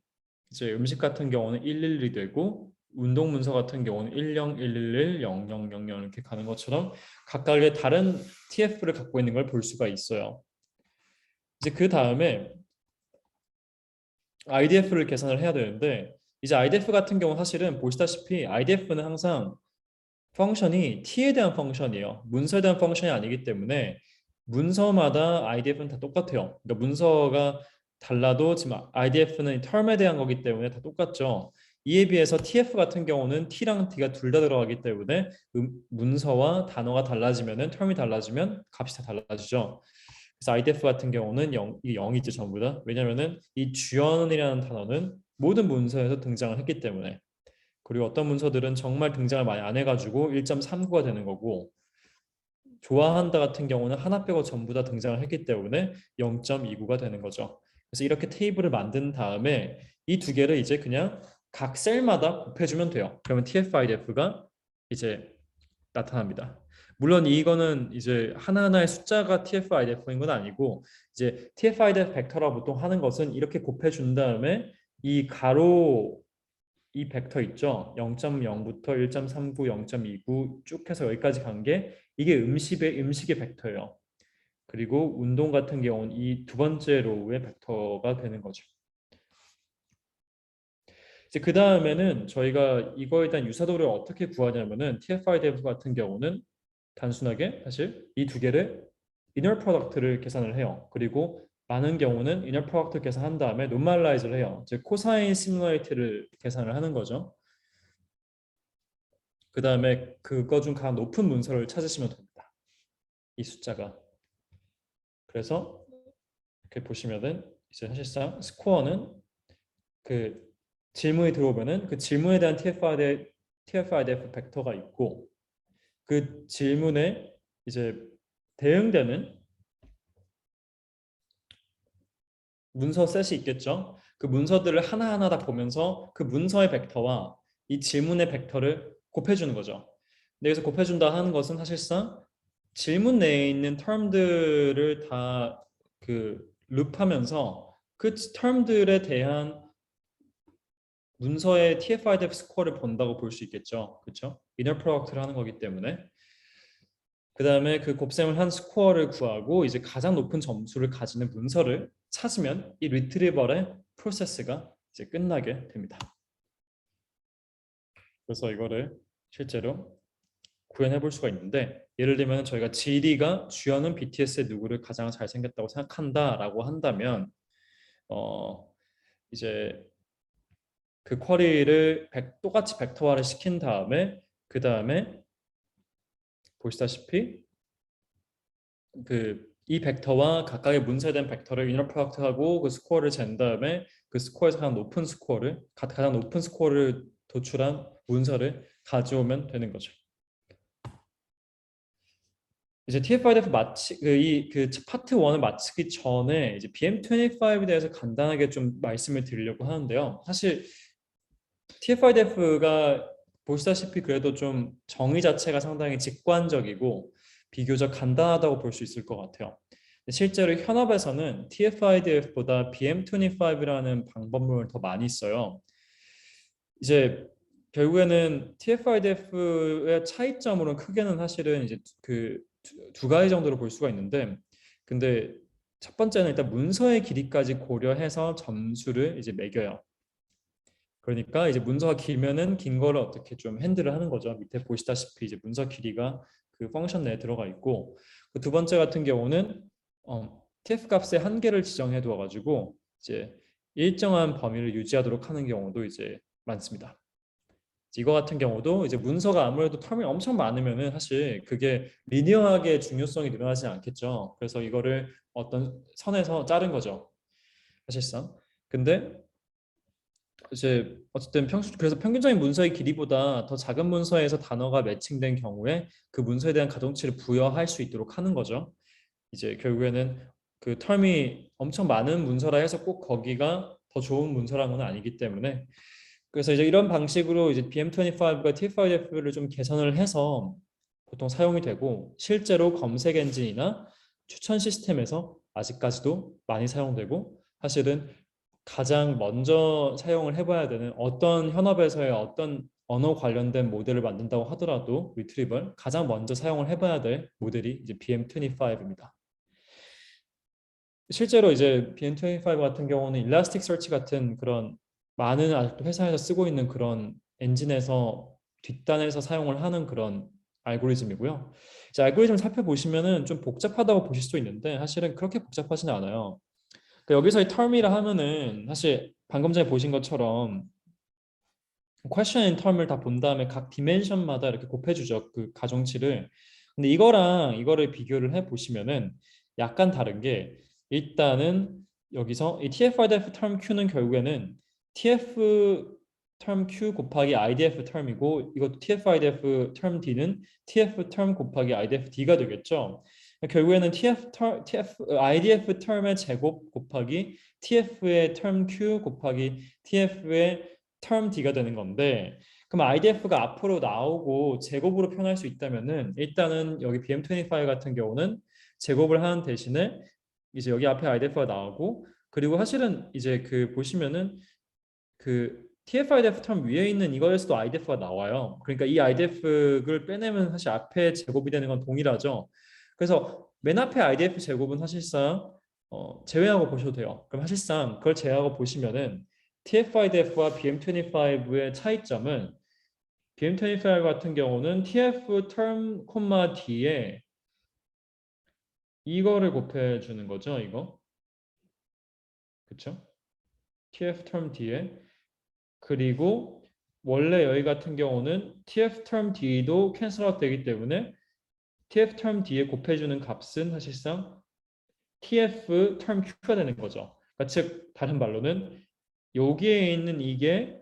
이제 음식 같은 경우는 112 되고 운동 문서 같은 경우는 10, 111, 0000 이렇게 가는 것처럼 각각의 다른 TF를 갖고 있는 걸 볼 수가 있어요. 이제 그 다음에 IDF를 계산을 해야 되는데 이제 IDF 같은 경우 사실은 보시다시피 IDF는 항상 펑션이 T에 대한 펑션이에요. 문서에 대한 펑션이 아니기 때문에 문서마다 IDF는 다 똑같아요. 그러니까 문서가 달라도 지금 IDF는 텀에 대한 거기 때문에 다 똑같죠. 이에 비해서 TF 같은 경우는 T랑 D가 둘 다 들어가기 때문에 문서와 단어가 달라지면은 텀이 달라지면 값이 다 달라지죠. 그래서 IDF 같은 경우는 0, 이 0이죠 전부 다. 왜냐면은 이 주연이라는 단어는 모든 문서에서 등장을 했기 때문에 그리고 어떤 문서들은 정말 등장을 많이 안 해가지고 1.39가 되는 거고 좋아한다 같은 경우는 하나 빼고 전부 다 등장을 했기 때문에 0.29가 되는 거죠. 그래서 이렇게 테이블을 만든 다음에 이 두 개를 이제 그냥 각 셀마다 곱해주면 돼요. 그러면 TF-IDF가 이제 나타납니다. 물론 이거는 이제 하나하나의 숫자가 TF-IDF인 건 아니고 이제 TF-IDF 벡터라고 보통 하는 것은 이렇게 곱해준 다음에 이 가로 이 벡터 있죠. 0.0부터 1.39, 0.29 쭉 해서 여기까지 간 게 이게 음식의 벡터예요. 그리고 운동 같은 경우는 이 두 번째 로우의 벡터가 되는 거죠. 이제 그 다음에는 저희가 이거에 대한 유사도를 어떻게 구하냐면은 TF-IDF 같은 경우는 단순하게 사실 이 두 개를 inner product를 계산을 해요. 그리고 많은 경우는 inner product 계산한 다음에 normalize를 해요. 즉 코사인 시뮬레이트를 계산을 하는 거죠. 그 다음에 그거 중 가장 높은 문서를 찾으시면 됩니다. 이 숫자가. 그래서 이렇게 보시면은 이제 사실상 스코어는 그 질문이 들어오면은 그 질문에 대한 TF-IDF 벡터가 있고 그 질문에 이제 대응되는 문서 셋이 있겠죠. 그 문서들을 하나하나 다 보면서 그 문서의 벡터와 이 질문의 벡터를 곱해주는 거죠. 근데 여기서 곱해준다 하는 것은 사실상 질문 내에 있는 term들을 다 그 룹하면서 그 term들에 대한 문서의 TF-IDF 스코어를 본다고 볼 수 있겠죠. 그렇죠? inner product를 하는 거기 때문에 그 다음에 그 곱셈을 한 스코어를 구하고 이제 가장 높은 점수를 가지는 문서를 찾으면 이 리트리버의 프로세스가 이제 끝나게 됩니다. 그래서 이거를 실제로 구현해 볼 수가 있는데 예를 들면 저희가 GD가 주연은 BTS의 누구를 가장 잘생겼다고 생각한다라고 한다면 어 이제 그 쿼리를 똑같이 벡터화를 시킨 다음에 그 다음에 보시다시피 그 이 벡터와 각각의 문서에 대한 벡터를 이너 프로덕트하고 그 스코어를 잰 다음에 그 스코어에서 가장 높은 스코어를 도출한 문서를 가져오면 되는 거죠. 이제 TF-IDF 마치 그 파트 1을 마치기 전에 이제 BM25에 대해서 간단하게 좀 말씀을 드리려고 하는데요. 사실 TF-IDF가 보시다시피 그래도 좀 정의 자체가 상당히 직관적이고 비교적 간단하다고 볼 수 있을 것 같아요. 실제로 현업에서는 TF-IDF보다 BM25라는 방법론을 더 많이 써요. 이제 결국에는 TF-IDF의 차이점으로는 크게는 사실은 이제 그 두 가지 정도로 볼 수가 있는데, 근데 첫 번째는 일단 문서의 길이까지 고려해서 점수를 이제 매겨요. 그러니까 이제 문서가 길면은 긴 거를 어떻게 좀 핸들을 하는 거죠. 밑에 보시다시피 이제 문서 길이가 그 펑션 내에 들어가 있고 그 두 번째 같은 경우는 TF 값의 한계를 지정해 두어 가지고 이제 일정한 범위를 유지하도록 하는 경우도 이제 많습니다. 이거 같은 경우도 이제 문서가 아무래도 텀이 엄청 많으면은 사실 그게 리니어하게 중요성이 늘어나지 않겠죠. 그래서 이거를 어떤 선에서 자른 거죠. 사실상. 근데 이제 어쨌든 그래서 평균적인 문서의 길이보다 더 작은 문서에서 단어가 매칭된 경우에 그 문서에 대한 가중치를 부여할 수 있도록 하는 거죠. 이제 결국에는 그 텀이 엄청 많은 문서라 해서 꼭 거기가 더 좋은 문서라는 건 아니기 때문에 그래서 이제 이런 방식으로 이제 BM25과 TF-IDF를 좀 개선을 해서 보통 사용이 되고 실제로 검색 엔진이나 추천 시스템에서 아직까지도 많이 사용되고 사실은 가장 먼저 사용을 해봐야 되는 어떤 현업에서의 어떤 언어 관련된 모델을 만든다고 하더라도 리트리벌 가장 먼저 사용을 해봐야 될 모델이 이제 BM25입니다. 실제로 이제 BN25 같은 경우는 일라스틱서치 같은 그런 많은 아직도 회사에서 쓰고 있는 그런 엔진에서 뒷단에서 사용을 하는 그런 알고리즘이고요. 이제 알고리즘을 살펴보시면은 좀 복잡하다고 보실 수 있는데 사실은 그렇게 복잡하지는 않아요. 그러니까 여기서의 term이라 하면은 사실 방금 전에 보신 것처럼 question and term을 다 본 다음에 각 디멘션마다 이렇게 곱해주죠. 그 가중치를. 근데 이거랑 이거를 비교를 해 보시면은 약간 다른 게 일단은 여기서 이 TF-IDF term Q는 결국에는 TF term Q 곱하기 IDF term이고 이것도 TF-IDF term D는 TF term 곱하기 IDF D가 되겠죠. 결국에는 IDF term의 제곱 곱하기 TF의 term Q 곱하기 TF의 term D가 되는 건데 그럼 IDF가 앞으로 나오고 제곱으로 표현할 수 있다면은 일단은 여기 BM25 같은 경우는 제곱을 하는 대신에 이제 여기 앞에 IDF가 나오고 그리고 사실은 이제 그 보시면은 그 TF-IDF term 위에 있는 이거에서도 IDF가 나와요. 그러니까 이 IDF를 빼내면 사실 앞에 제곱이 되는 건 동일하죠. 그래서 맨 앞에 IDF 제곱은 사실상 제외하고 보셔도 돼요. 그럼 사실상 그걸 제외하고 보시면은 TF-IDF와 BM25의 차이점은 BM25 같은 경우는 TF term, D에 이거를 곱해주는 거죠. 이거. 그쵸? TF term D에 그리고 원래 여기 같은 경우는 TF term D도 캔슬 아웃 되기 때문에 TF term D에 곱해주는 값은 사실상 TF term Q가 되는 거죠. 그러니까 즉 다른 말로는 여기에 있는 이게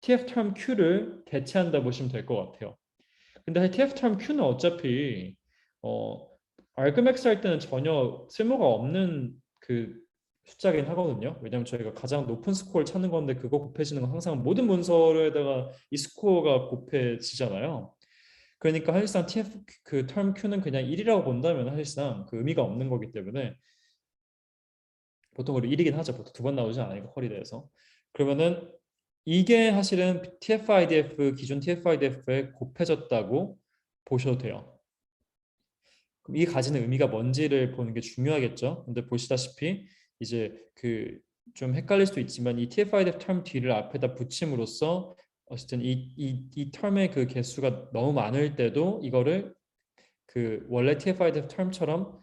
TF term Q를 대체한다 보시면 될 것 같아요. 근데 사실 TF term Q는 어차피 어, argmax 할 때는 전혀 쓸모가 없는 그 숫자긴 하거든요. 왜냐하면 저희가 가장 높은 스코어를 찾는 건데 그거 곱해지는 건 항상 모든 문서에다가 이 스코어가 곱해지잖아요. 그러니까 사실상 TF 그 term Q는 그냥 1이라고 본다면 사실상 그 의미가 없는 거기 때문에 보통 우리 1이긴 하죠. 보통 두 번 나오지 않으니까 퀄리대에서. 그러면은 이게 사실은 TF-IDF 기존 TF-IDF에 곱해졌다고 보셔도 돼요. 그럼 이게 가지는 의미가 뭔지를 보는 게 중요하겠죠. 근데 보시다시피 이제 그 좀 헷갈릴 수도 있지만 이 TF-IDF term 뒤를 앞에다 붙임으로써 어쨌든 이 term의 그 개수가 너무 많을 때도 이거를 그 원래 TF-IDF term처럼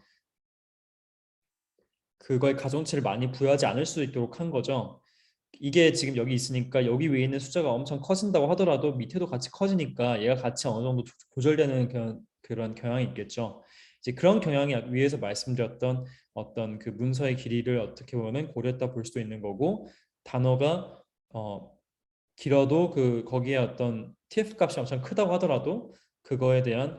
그거에 가중치를 많이 부여하지 않을 수 있도록 한 거죠. 이게 지금 여기 있으니까 여기 위에 있는 숫자가 엄청 커진다고 하더라도 밑에도 같이 커지니까 얘가 같이 어느 정도 조절되는 그런 경향이 있겠죠. 이제 그런 경향이 위에서 말씀드렸던 어떤 그 문서의 길이를 어떻게 보면 고려했다 볼 수도 있는 거고 단어가 길어도 그 거기에 어떤 TF 값이 엄청 크다고 하더라도 그거에 대한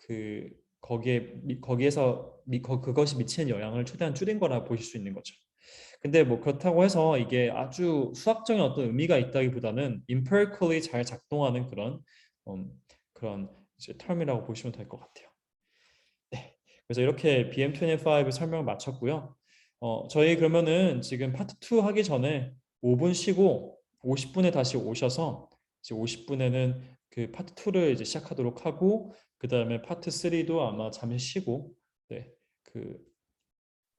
그 거기에서 그것이 미치는 영향을 최대한 줄인 거라 보실 수 있는 거죠. 근데 뭐 그렇다고 해서 이게 아주 수학적인 어떤 의미가 있다기보다는 empirically 잘 작동하는 음, 그런 이제 term이라고 보시면 될 것 같아요. 네. 그래서 이렇게 BM25 설명을 마쳤고요. 저희 그러면은 지금 파트 2 하기 전에 5분 쉬고 50분에 다시 오셔서 이제 50분에는 그 파트 2를 이제 시작하도록 하고 그 다음에 파트 3도 아마 잠시 쉬고 네, 그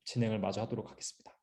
진행을 마저 하도록 하겠습니다.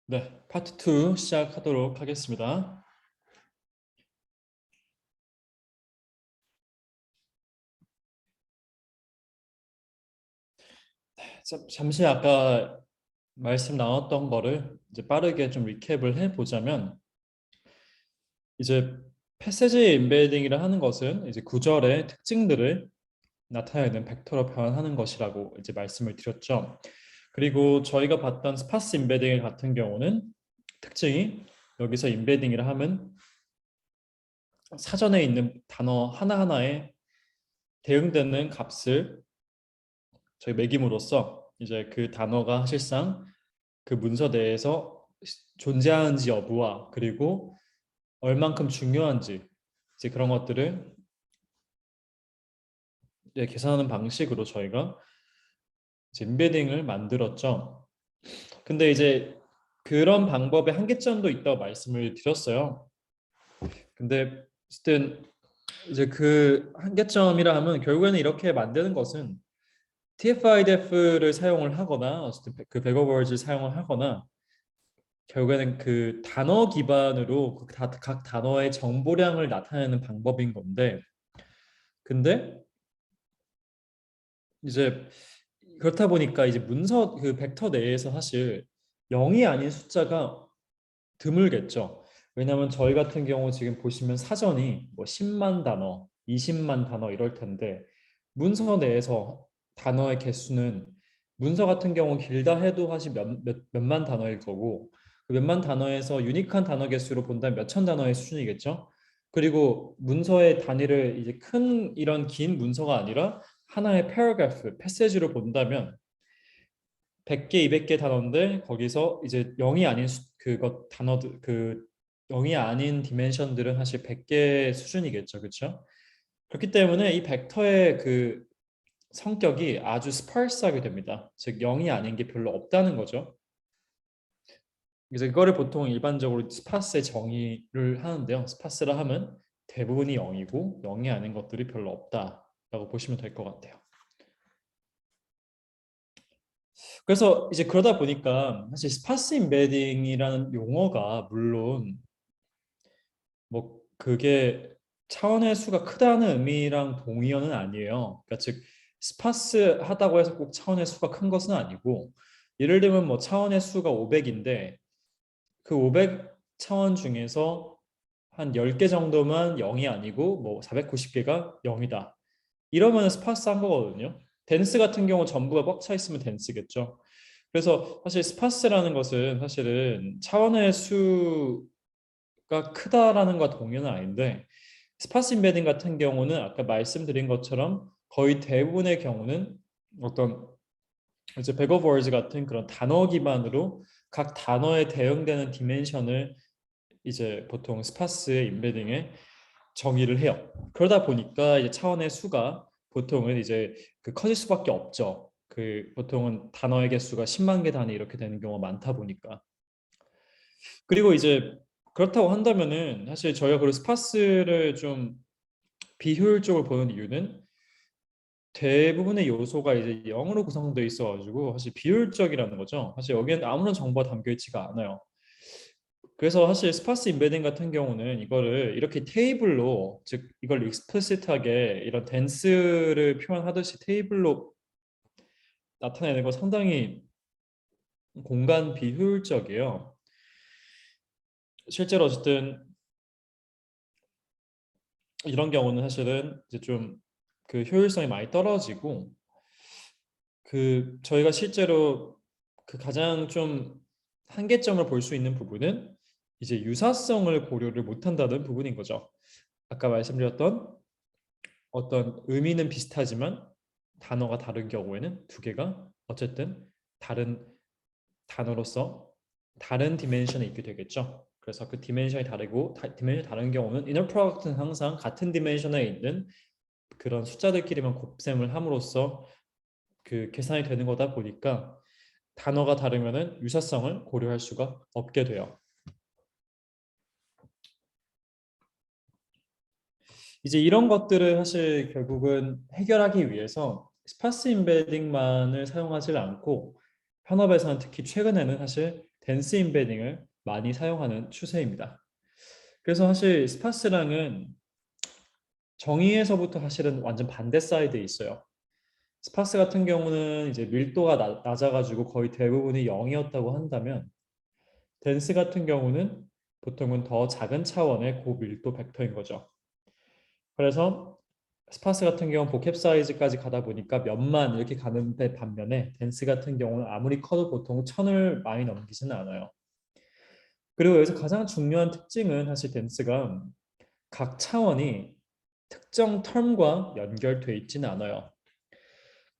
네, 파트 2 시작하도록 하겠습니다. 잠시 아까 말씀 나눴던 거를 이제 빠르게 좀 리캡을 해보자면, 이제 패세지 임베딩이라 하는 것은 이제 구절의 특징들을 나타내는 벡터로 표현하는 것이라고 이제 말씀을 드렸죠. 그리고 저희가 봤던 스파스 임베딩 같은 경우는 특징이, 여기서 임베딩이라 하면 사전에 있는 단어 하나하나에 대응되는 값을 저희 매김으로써 이제 그 단어가 사실상 그 문서 내에서 존재하는지 여부와, 그리고 얼만큼 중요한지, 이제 그런 것들을 이제 계산하는 방식으로 저희가 이제 임베딩을 만들었죠. 근데 이제 그런 방법의 한계점도 있다고 말씀을 드렸어요. 근데 어쨌든 이제 그 한계점이라 하면, 결국에는 이렇게 만드는 것은 TF-IDF를 사용을 하거나 어쨌든 그 백어워즈를 사용을 하거나, 결국에는 그 단어 기반으로 각 단어의 정보량을 나타내는 방법인 건데, 근데 이제 그렇다 보니까 이제 문서 그 벡터 내에서 사실 0이 아닌 숫자가 드물겠죠. 왜냐하면 저희 같은 경우 지금 보시면 사전이 뭐 10만 단어, 20만 단어 이럴 텐데, 문서 내에서 단어의 개수는 문서 같은 경우 길다 해도 사실 몇만 단어일 거고, 그 몇만 단어에서 유니크한 단어 개수로 본다면 몇천 단어의 수준이겠죠. 그리고 문서의 단위를 이제 큰 이런 긴 문서가 아니라 하나의 패러그래프, 패세지로 본다면 100개, 200개 단어인데, 거기서 이제 0이 아닌 그것 단어들, 그 0이 아닌 디멘션들은 사실 100개 수준이겠죠. 그렇죠? 그렇기 때문에 이 벡터의 그 성격이 아주 스파르스하게 됩니다. 즉 0이 아닌 게 별로 없다는 거죠. 그래서 이거를 보통 일반적으로 스파스의 정의를 하는데요. 스파스라 하면 대부분이 0이고 0이 아닌 것들이 별로 없다라고 보시면 될 것 같아요. 그래서 이제 그러다 보니까 사실 스파스 임베딩이라는 용어가 물론 뭐 그게 차원의 수가 크다는 의미랑 동의어는 아니에요. 그러니까 즉 스파스 하다고 해서 꼭 차원의 수가 큰 것은 아니고, 예를 들면 뭐 차원의 수가 500인데 그 500 차원 중에서 한 10개 정도만 0이 아니고 뭐 490개가 0이다. 이러면 스파스한 거거든요. 덴스 같은 경우 전부가 꽉 차 있으면 덴스겠죠. 그래서 사실 스파스라는 것은 사실은 차원의 수가 크다라는 것 동의는 아닌데, 스파스 인베딩 같은 경우는 아까 말씀드린 것처럼 거의 대부분의 경우는 어떤 이제 백오브 월즈 같은 그런 단어 기반으로 각 단어에 대응되는 디멘션을 이제 보통 스파스의 인베딩에 정의를 해요. 그러다 보니까 이제 차원의 수가 보통은 이제 그 커질 수밖에 없죠. 그 보통은 단어의 개수가 10만 개 단위 이렇게 되는 경우가 많다 보니까. 그리고 이제 그렇다고 한다면은 사실 저희가 그 스파스를 좀 비효율적으로 보는 이유는, 대부분의 요소가 이제 0으로 구성되어 있어가지고 사실 비효율적이라는 거죠. 사실 여기에는 아무런 정보가 담겨 있지가 않아요. 그래서 사실 스파스 임베딩 같은 경우는 이거를 이렇게 테이블로, 즉 이걸 익스플리시트하게 이런 댄스를 표현하듯이 테이블로 나타내는 거 상당히 공간 비효율적이에요. 실제로 어쨌든 이런 경우는 사실은 이제 좀 그 효율성이 많이 떨어지고, 그 저희가 실제로 그 가장 좀 한계점을 볼 수 있는 부분은 이제 유사성을 고려를 못한다는 부분인 거죠. 아까 말씀드렸던 어떤 의미는 비슷하지만 단어가 다른 경우에는 두 개가 어쨌든 다른 단어로서 다른 디멘션에 있게 되겠죠. 그래서 그 디멘션이 다르고 디멘션이 다른 경우는 이너 프로덕트는 항상 같은 디멘션에 있는 그런 숫자들끼리만 곱셈을 함으로써 그 계산이 되는 거다 보니까 단어가 다르면은 유사성을 고려할 수가 없게 돼요. 이제 이런 것들을 사실 결국은 해결하기 위해서 스파스 임베딩만을 사용하지 않고 현업에서는 특히 최근에는 사실 덴스 임베딩을 많이 사용하는 추세입니다. 그래서 사실 스파스랑은 정의에서부터 사실은 완전 반대 사이드에 있어요. 스파스 같은 경우는 이제 밀도가 낮아가지고 거의 대부분이 0이었다고 한다면 덴스 같은 경우는 보통은 더 작은 차원의 고밀도 벡터인 거죠. 그래서 스파스 같은 경우는 복합 사이즈까지 가다 보니까 몇만 이렇게 가는데 반면에 덴스 같은 경우는 아무리 커도 보통 천을 많이 넘기지는 않아요. 그리고 여기서 가장 중요한 특징은 사실 덴스가 각 차원이 특정 텀과 연결돼 있지는 않아요.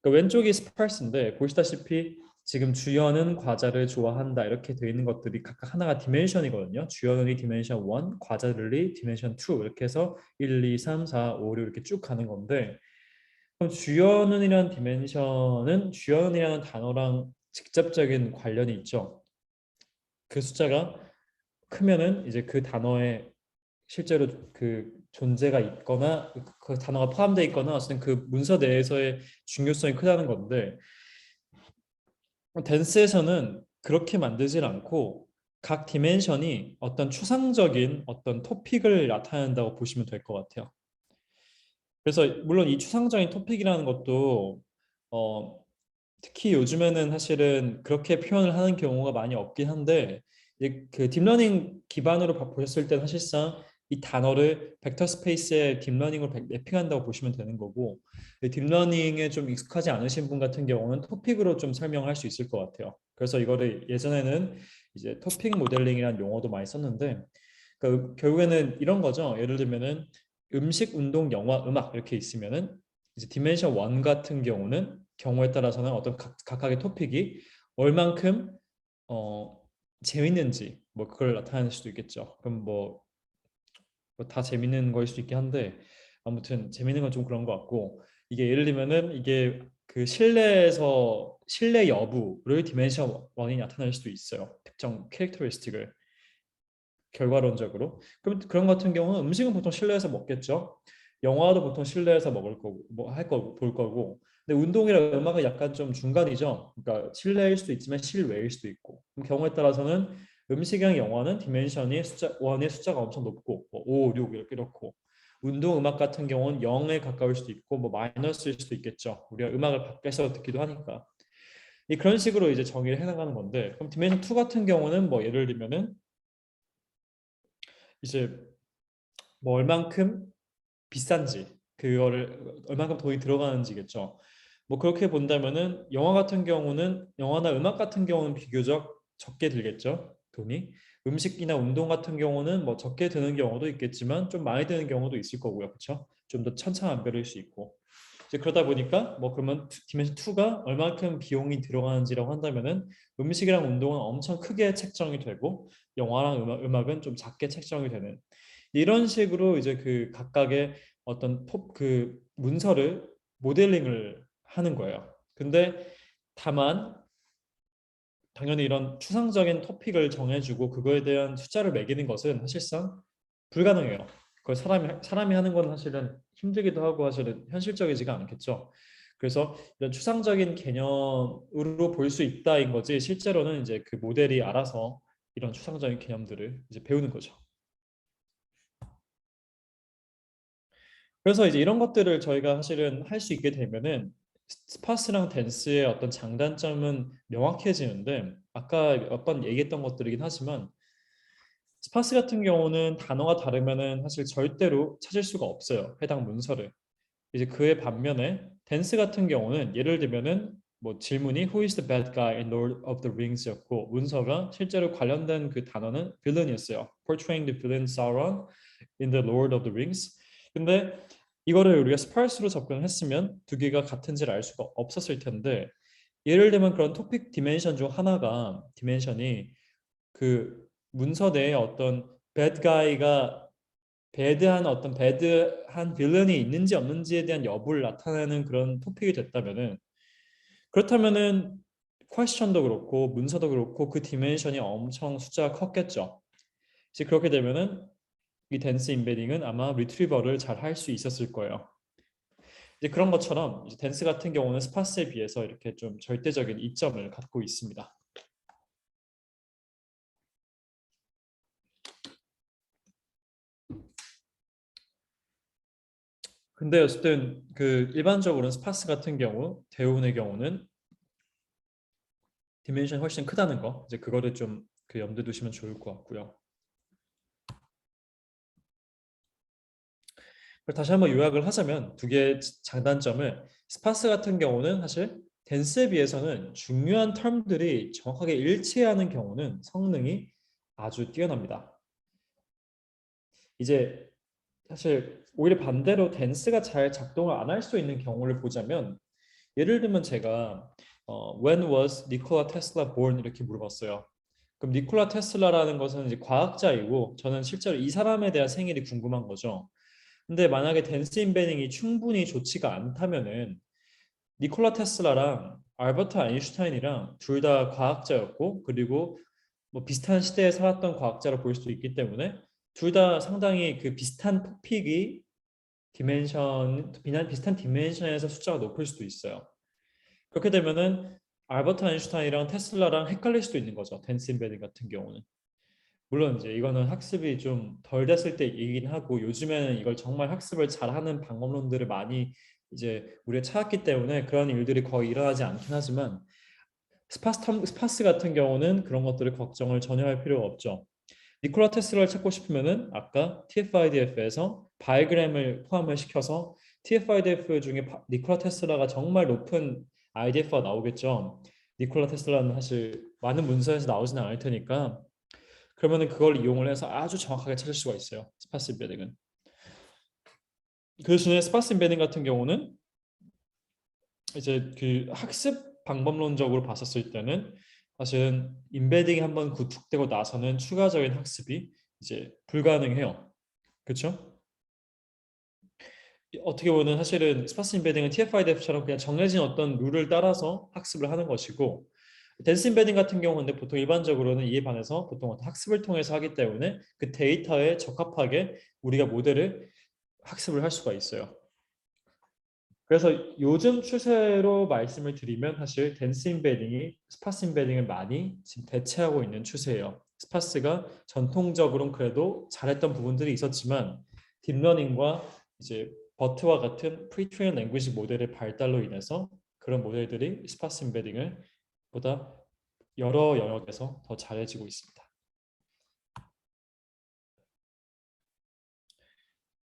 그러니까 왼쪽이 스파스인데 보시다시피 지금 주연은 과자를 좋아한다 이렇게 되어 있는 것들이 각각 하나가 디멘션이거든요. 주연이 디멘션 1, 과자들이 디멘션 2 이렇게 해서 1, 2, 3, 4, 5, 6 이렇게 쭉 가는 건데 그럼 주연은이라는 디멘션은 주연이라는 단어랑 직접적인 관련이 있죠. 그 숫자가 크면은 이제 그 단어에 실제로 그 존재가 있거나 그 단어가 포함되어 있거나 어쨌든 그 문서 내에서의 중요성이 크다는 건데 댄스에서는 그렇게 만들질 않고 각 디멘션이 어떤 추상적인 어떤 토픽을 나타낸다고 보시면 될 것 같아요. 그래서 물론 이 추상적인 토픽이라는 것도 어, 특히 요즘에는 사실은 그렇게 표현을 하는 경우가 많이 없긴 한데 그 딥러닝 기반으로 보셨을 때는 사실상 이 단어를 벡터 스페이스에 딥러닝으로 매핑한다고 보시면 되는 거고 딥러닝에 좀 익숙하지 않으신 분 같은 경우는 토픽으로 좀 설명할 수 있을 것 같아요. 그래서 이거를 예전에는 이제 토픽 모델링이라는 용어도 많이 썼는데 그러니까 결국에는 이런 거죠. 예를 들면은 음식, 운동, 영화, 음악 이렇게 있으면은 이제 디멘션 1 같은 경우는 경우에 따라서는 어떤 각각의 토픽이 얼만큼 어, 재밌는지 뭐 그걸 나타낼 수도 있겠죠. 그럼 다 재밌는 거일 수도 있긴 한데 아무튼 재밌는 건 좀 그런 것 같고 이게 예를 들면은 이게 그 실내에서 실내 여부를 디멘션 1이 나타낼 수도 있어요. 특정 캐릭터리스틱을 결과론적으로. 그럼 그런 같은 경우는 음식은 보통 실내에서 먹겠죠. 영화도 보통 실내에서 먹을 거고 뭐 할 거 볼 거고. 근데 운동이랑 음악은 약간 좀 중간이죠. 그러니까 실내일 수도 있지만 실외일 수도 있고. 그럼 경우에 따라서는 음식이랑 영화는 디멘션이 숫자 원의 숫자가 엄청 높고 뭐 5, 6 이렇게 이렇고 운동 음악 같은 경우는 0에 가까울 수도 있고 뭐 마이너스일 수도 있겠죠. 우리가 음악을 밖에서 듣기도 하니까. 그런 식으로 이제 정의를 해나가는 건데 그럼 디멘션 2 같은 경우는 뭐 예를 들면은 이제 뭐 얼만큼 비싼지 그거를 얼만큼 돈이 들어가는지겠죠. 뭐 그렇게 본다면은 영화 같은 경우는 영화나 음악 같은 경우는 비교적 적게 들겠죠. 돈이. 음식이나 운동 같은 경우는 뭐 적게 드는 경우도 있겠지만 좀 많이 드는 경우도 있을 거고요. 그렇죠? 좀 더 천차만별일 수 있고. 이제 그러다 보니까 뭐 그러면 디멘션 2가 얼만큼 비용이 들어가는지라고 한다면은 음식이랑 운동은 엄청 크게 책정이 되고 영화랑 음악은 좀 작게 책정이 되는 이런 식으로 이제 그 각각의 어떤 그 문서를 모델링을 하는 거예요. 근데 다만 당연히 이런 추상적인 토픽을 정해주고 그거에 대한 숫자를 매기는 것은 사실상 불가능해요. 그걸 사람이 하는 건 사실은 힘들기도 하고 사실은 현실적이지가 않겠죠. 그래서 이런 추상적인 개념으로 볼 수 있다인 거지 실제로는 이제 그 모델이 알아서 이런 추상적인 개념들을 이제 배우는 거죠. 그래서 이제 이런 것들을 저희가 사실은 할 수 있게 되면은 스파스랑 댄스의 어떤 장단점은 명확해지는데 아까 몇 번 얘기했던 것들이긴 하지만 스파스 같은 경우는 단어가 다르면은 사실 절대로 찾을 수가 없어요. 해당 문서를. 이제 그의 반면에 댄스 같은 경우는 예를 들면은 뭐 질문이 Who is the bad guy in Lord of the Rings였고 문서가 실제로 관련된 그 단어는 villain이었어요. Portraying the villain Sauron in the Lord of the Rings. 근데 이거를 우리가 스파르스로 접근했으면 두 개가 같은지를 알 수가 없었을 텐데 예를 들면 그런 토픽 디멘션 중 하나가 디멘션이 그 문서 내에 어떤 bad guy가 배드한 어떤 배드한 빌런이 있는지 없는지에 대한 여부를 나타내는 그런 토픽이 됐다면은 그렇다면은 퀘스천도 그렇고 문서도 그렇고 그 디멘션이 엄청 숫자가 컸겠죠. 이제 그렇게 되면은 이 댄스 임베딩은 아마 리트리버를 잘 할 수 있었을 거예요. 이제 그런 것처럼 이제 댄스 같은 경우는 스파스에 비해서 이렇게 좀 절대적인 이점을 갖고 있습니다. 근데 어쨌든 그 일반적으로는 스파스 같은 경우 대운의 경우는 디멘션이 훨씬 크다는 거 이제 그거를 좀 그 염두에 두시면 좋을 것 같고요. 다시 한번 요약을 하자면 두 개의 장단점을 스파스 같은 경우는 사실 댄스에 비해서는 중요한 텀들이 정확하게 일치하는 경우는 성능이 아주 뛰어납니다. 이제 사실 오히려 반대로 댄스가 잘 작동을 안 할 수 있는 경우를 보자면 예를 들면 제가 When was Nikola Tesla born? 이렇게 물어봤어요. 그럼 니콜라 테슬라라는 것은 이제 과학자이고 저는 실제로 이 사람에 대한 생일이 궁금한 거죠. 근데 만약에 댄스 인베딩이 충분히 좋지가 않다면은 니콜라 테슬라랑 알버트 아인슈타인이랑 둘 다 과학자였고 그리고 뭐 비슷한 시대에 살았던 과학자로 볼 수도 있기 때문에 둘 다 상당히 그 비슷한 토픽이 비슷한 디멘션에서 숫자가 높을 수도 있어요. 그렇게 되면은 알버트 아인슈타인이랑 테슬라랑 헷갈릴 수도 있는 거죠. 댄스 인베딩 같은 경우는. 물론 이제 이거는 학습이 좀 덜 됐을 때 얘기긴 하고 요즘에는 이걸 정말 학습을 잘하는 방법론들을 많이 이제 우리가 찾았기 때문에 그런 일들이 거의 일어나지 않긴 하지만 스파스 같은 경우는 그런 것들을 걱정을 전혀 할 필요가 없죠. 니콜라 테슬라를 찾고 싶으면은 아까 TF-IDF에서 바이그램을 포함을 시켜서 TF-IDF 중에 니콜라 테슬라가 정말 높은 IDF가 나오겠죠. 니콜라 테슬라는 사실 많은 문서에서 나오지는 않을 테니까 그러면은 그걸 이용을 해서 아주 정확하게 찾을 수가 있어요. 스파스 임베딩은. 그 대신에 스파스 임베딩 같은 경우는 이제 그 학습 방법론적으로 봤었을 때는 사실은 임베딩이 한번 구축되고 나서는 추가적인 학습이 이제 불가능해요. 그렇죠? 어떻게 보면 사실은 스파스 임베딩은 TF-IDF처럼 그냥 정해진 어떤 룰을 따라서 학습을 하는 것이고 댄스 임베딩 같은 경우는 보통 일반적으로는 이에 반해서 보통 어떤 학습을 통해서 하기 때문에 그 데이터에 적합하게 우리가 모델을 학습을 할 수가 있어요. 그래서 요즘 추세로 말씀을 드리면 사실 댄스 임베딩이 스파스 임베딩을 많이 지금 대체하고 있는 추세예요. 스파스가 전통적으로는 그래도 잘했던 부분들이 있었지만 딥러닝과 이제 버트와 같은 프리트레인 랭귀지 모델의 발달로 인해서 그런 모델들이 스파스 임베딩을 보다 여러 영역에서 더 잘해지고 있습니다.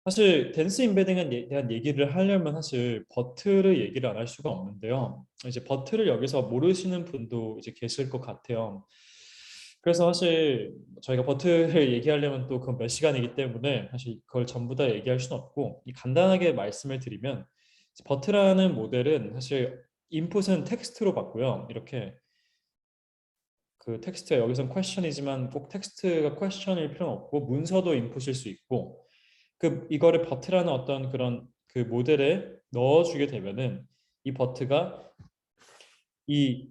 사실 댄스 임베딩에 대한 얘기를 하려면 사실 버트를 얘기를 안 할 수가 없는데요. 이제 버트를 여기서 모르시는 분도 이제 계실 것 같아요. 그래서 사실 저희가 버트를 얘기하려면 또 그건 몇 시간이기 때문에 사실 그걸 전부 다 얘기할 수는 없고 간단하게 말씀을 드리면 버트라는 모델은 사실 인풋은 텍스트로 받고요. 이렇게 그 텍스트가 여기선 퀘스천이지만 꼭 텍스트가 퀘스천일 필요는 없고 문서도 인풋일 수 있고 그 이거를 버트라는 어떤 그런 그 모델에 넣어주게 되면은 이 버트가 이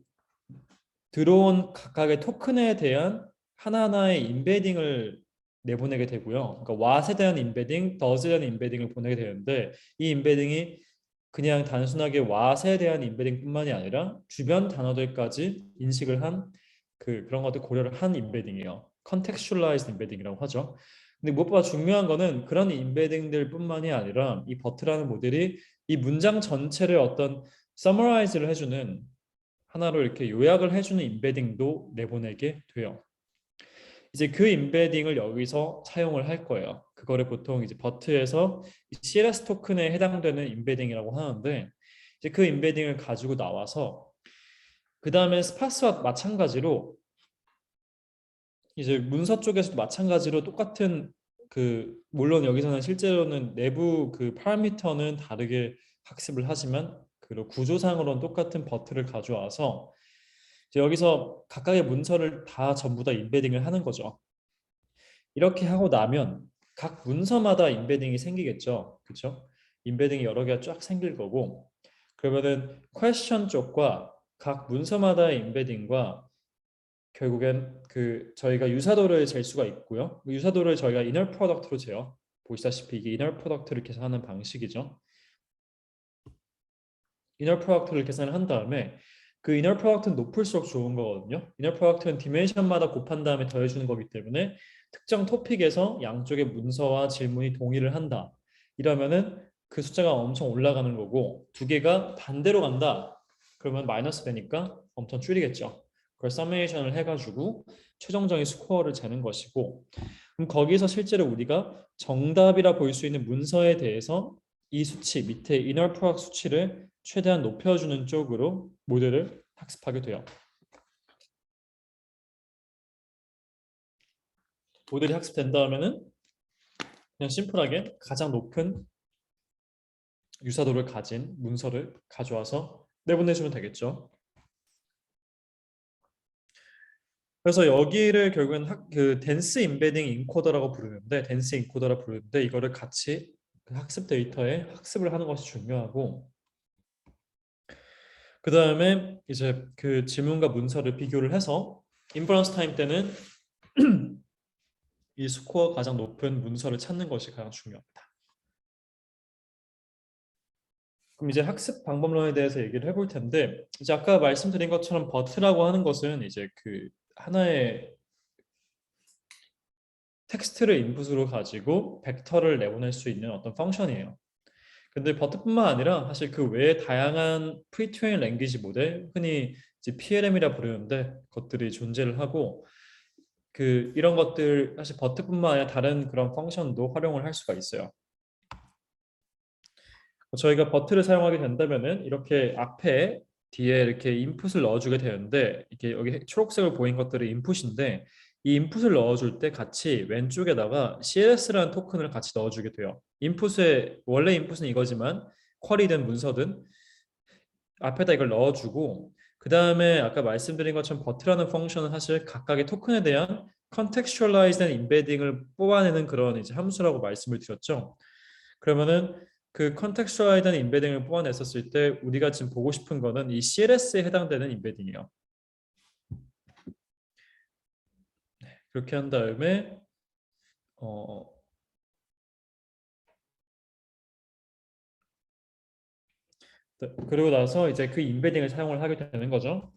들어온 각각의 토큰에 대한 하나하나의 임베딩을 내보내게 되고요. 그러니까 what에 대한 임베딩, does에 대한 임베딩을 보내게 되는데 이 임베딩이 그냥 단순하게 what에 대한 임베딩뿐만이 아니라 주변 단어들까지 인식을 한 그런 것들 고려를 한 임베딩이에요. contextualized 임베딩이라고 하죠. 근데 무엇보다 중요한 거는 그런 임베딩들뿐만이 아니라 이 버트라는 모델이 이 문장 전체를 어떤 summarize를 해주는 하나로 이렇게 요약을 해주는 임베딩도 내보내게 돼요. 이제 그 임베딩을 여기서 사용을 할 거예요. 그거를 보통 이제 버트에서 CLS 토큰에 해당되는 임베딩이라고 하는데 이제 그 임베딩을 가지고 나와서 그 다음에 스파스와 마찬가지로 이제 문서 쪽에서도 마찬가지로 똑같은 그 물론 여기서는 실제로는 내부 그 파라미터는 다르게 학습을 하지만 그 구조상으로는 똑같은 버트를 가져와서 이제 여기서 각각의 문서를 다 전부 다 임베딩을 하는 거죠. 이렇게 하고 나면 각 문서마다 임베딩이 생기겠죠. 그렇죠? 임베딩이 여러 개가 쫙 생길 거고 그러면은 퀘스천 쪽과 각 문서마다의 임베딩과 결국엔 그 저희가 유사도를 잴 수가 있고요. 그 유사도를 저희가 이너 프로덕트로 재요. 보시다시피 이게 이너 프로덕트를 계산하는 방식이죠. 이너 프로덕트를 계산을 한 다음에 그 이너 프로덕트는 높을수록 좋은 거거든요. 이너 프로덕트는 디멘션마다 곱한 다음에 더해주는 거기 때문에 특정 토픽에서 양쪽의 문서와 질문이 동일을 한다. 이러면은 그 숫자가 엄청 올라가는 거고 두 개가 반대로 간다. 그러면 마이너스 되니까 엄청 줄이겠죠. 그걸 서메이션을 해가지고 최종적인 스코어를 재는 것이고 그럼 거기서 실제로 우리가 정답이라 볼 수 있는 문서에 대해서 이 수치 밑에 inner product 수치를 최대한 높여주는 쪽으로 모델을 학습하게 돼요. 모델이 학습된 다음에는 그냥 심플하게 가장 높은 유사도를 가진 문서를 가져와서 내보내주면 되겠죠. 그래서 여기를 결국엔 그 덴스 임베딩 인코더라고 부르는데 덴스 인코더라 부르는데 이거를 같이 그 학습 데이터에 학습을 하는 것이 중요하고 그 다음에 이제 그 지문과 문서를 비교를 해서 인퍼런스 타임 때는 이 스코어 가장 높은 문서를 찾는 것이 가장 중요합니다. 그럼 이제 학습 방법론에 대해서 얘기를 해볼 텐데 이제 아까 말씀드린 것처럼 버트라고 하는 것은 이제 그 하나의 텍스트를 인풋으로 가지고 벡터를 내보낼 수 있는 어떤 펑션이에요. 근데 버트뿐만 아니라 사실 그 외에 다양한 프리트레인 랭귀지 모델, 흔히 이제 PLM이라 부르는데 것들이 존재를 하고 그 이런 것들 사실 버트뿐만 아니라 다른 그런 펑션도 활용을 할 수가 있어요. 저희가 버트를 사용하게 된다면은 이렇게 앞에 뒤에 이렇게 인풋을 넣어주게 되는데 이게 여기 초록색으로 보인 것들이 인풋인데 이 인풋을 넣어줄 때 같이 왼쪽에다가 CLS라는 토큰을 같이 넣어주게 돼요. 인풋에 원래 인풋은 이거지만 쿼리든 문서든 앞에다 이걸 넣어주고 그 다음에 아까 말씀드린 것처럼 버트라는 펑션은 사실 각각의 토큰에 대한 contextualized embedding을 뽑아내는 그런 이제 함수라고 말씀을 드렸죠. 그러면은 그 contextualized embedding을 뽑아냈었을 때 우리가 지금 보고 싶은 거는 이 CLS에 해당되는 embedding이에요. 그렇게 한 다음에 어, 그리고 나서 이제 그 embedding을 사용을 하게 되는 거죠.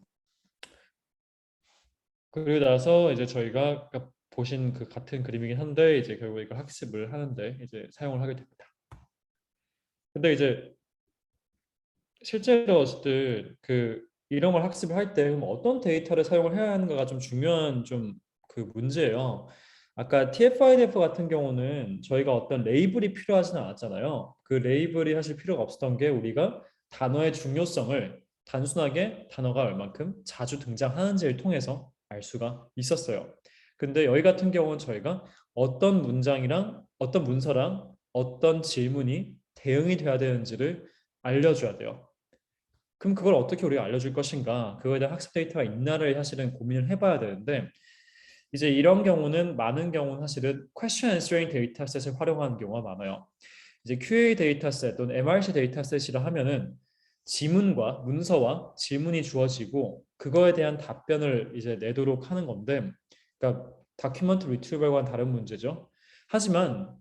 그리고 나서 이제 저희가 아까 보신 그 같은 그림이긴 한데 이제 결국 이걸 학습을 하는데 이제 사용을 하게 됩니다. 근데 이제 실제로 어쨌든 그 이런 걸 학습을 할 때 어떤 데이터를 사용을 해야 하는가가 좀 중요한 좀 그 문제예요. 아까 TF-IDF 같은 경우는 저희가 어떤 레이블이 필요하지는 않았잖아요. 그 레이블이 사실 필요가 없었던 게 우리가 단어의 중요성을 단순하게 단어가 얼만큼 자주 등장하는지를 통해서 알 수가 있었어요. 근데 여기 같은 경우는 저희가 어떤 문장이랑 어떤 문서랑 어떤 질문이 대응이 돼야 되는지를 알려줘야 돼요. 그럼 그걸 어떻게 우리가 알려줄 것인가? 그거에 대한 학습 데이터가 있나를 사실은 고민을 해봐야 되는데 이제 이런 경우는 많은 경우는 사실은 question answering 데이터셋을 활용하는 경우가 많아요. 이제 QA 데이터셋 또는 MRC 데이터셋이라 하면은 지문과 문서와 질문이 주어지고 그거에 대한 답변을 이제 내도록 하는 건데, 그러니까 다큐멘트 리트리버와는 다른 문제죠. 하지만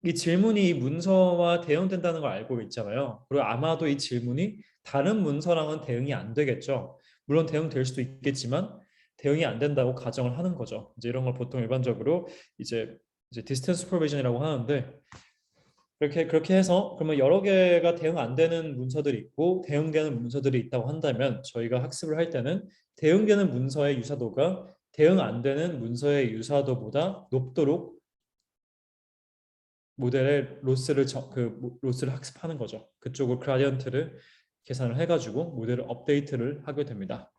이 질문이 이 문서와 대응된다는 걸 알고 있잖아요. 그리고 아마도 이 질문이 다른 문서랑은 대응이 안 되겠죠. 물론 대응될 수도 있겠지만 대응이 안 된다고 가정을 하는 거죠. 이제 이런 걸 보통 일반적으로 이제 디스턴스 프로비전이라고 하는데 그렇게 해서 그러면 여러 개가 대응 안 되는 문서들이 있고 대응되는 문서들이 있다고 한다면 저희가 학습을 할 때는 대응되는 문서의 유사도가 대응 안 되는 문서의 유사도보다 높도록 모델의 로스를 학습하는 거죠. 그쪽을 그라디언트를 계산을 해가지고 모델을 업데이트를 하게 됩니다.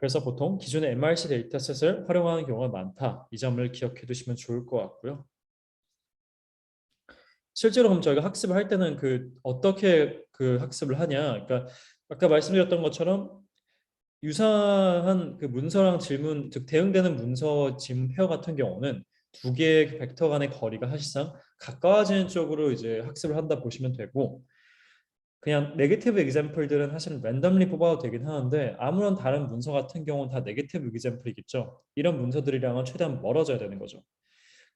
그래서 보통 기존의 MRC 데이터셋을 활용하는 경우가 많다. 이 점을 기억해 두시면 좋을 것 같고요. 실제로 그럼 저희가 학습을 할 때는 그 어떻게 그 학습을 하냐? 그러니까 아까 말씀드렸던 것처럼 유사한 그 문서랑 질문, 즉 대응되는 문서 질문 페어 같은 경우는 두 개의 그 벡터 간의 거리가 사실상 가까워지는 쪽으로 이제 학습을 한다 보시면 되고 그냥 네게티브 example들은 사실 랜덤리 뽑아도 되긴 하는데 아무런 다른 문서 같은 경우는 다 네게티브 example이겠죠. 이런 문서들이랑은 최대한 멀어져야 되는 거죠.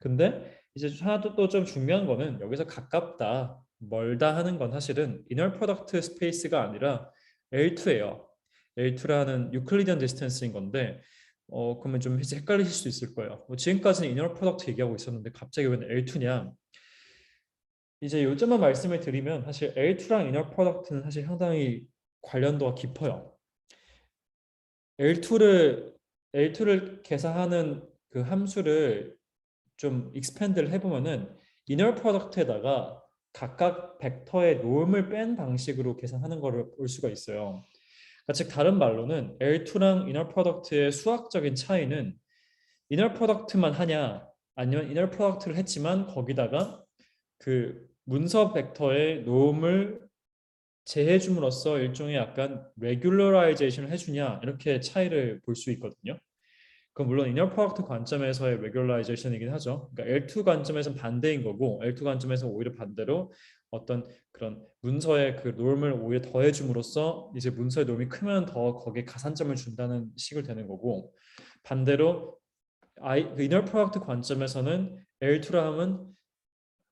근데 이제 하나 또 좀 중요한 거는 여기서 가깝다, 멀다 하는 건 사실은 inner product space가 아니라 L2예요. L2라는 유클리디언 디스턴스인 건데 그러면 좀 이제 헷갈리실 수 있을 거예요. 뭐 지금까지는 inner product 얘기하고 있었는데 갑자기 왜 L2냐? 이제 요점만 말씀을 드리면 사실 L2랑 inner product는 사실 상당히 관련도가 깊어요. L2를 L2를 계산하는 그 함수를 좀 익스펜드를 해보면은 inner product에다가 각각 벡터의 놈을 뺀 방식으로 계산하는 거를 볼 수가 있어요. 그러니까 즉 다른 말로는 L2랑 inner product의 수학적인 차이는 inner product만 하냐 아니면 inner product를 했지만 거기다가 그 문서 벡터의 놈을 제해줌으로써 일종의 약간 regularization 해주냐 이렇게 차이를 볼 수 있거든요. 그건 물론 inner product 관점에서의 regularizations이긴 하죠. 그러니까 L2 관점에서는 반대인 거고 L2 관점에서 오히려 반대로 어떤 그런 문서의 그 놈을 오히려 더해줌으로써 이제 문서의 놈이 크면 더 거기에 가산점을 준다는 식을 되는 거고 반대로 그 inner product 관점에서는 L2라 하면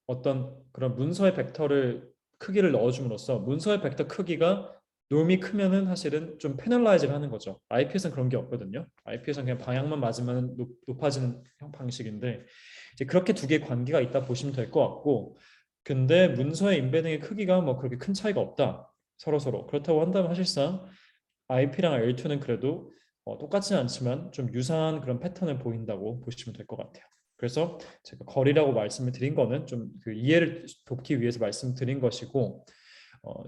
어떤 그런 문서의 벡터를 크기를 넣어줌으로써 문서의 벡터 크기가 놈이 크면은 사실은 좀 페널라이즈를 하는 거죠. IPS는 그런 게 없거든요. IPS는 그냥 방향만 맞으면 높아지는 방식인데 이제 그렇게 두 개의 관계가 있다 보시면 될 것 같고 근데 문서의 인베딩의 크기가 뭐 그렇게 큰 차이가 없다. 서로 그렇다고 한다면 사실상 IP랑 L2는 그래도 똑같지는 않지만 좀 유사한 그런 패턴을 보인다고 보시면 될 것 같아요. 그래서 제가 거리라고 말씀을 드린 거는 좀 그 이해를 돕기 위해서 말씀드린 것이고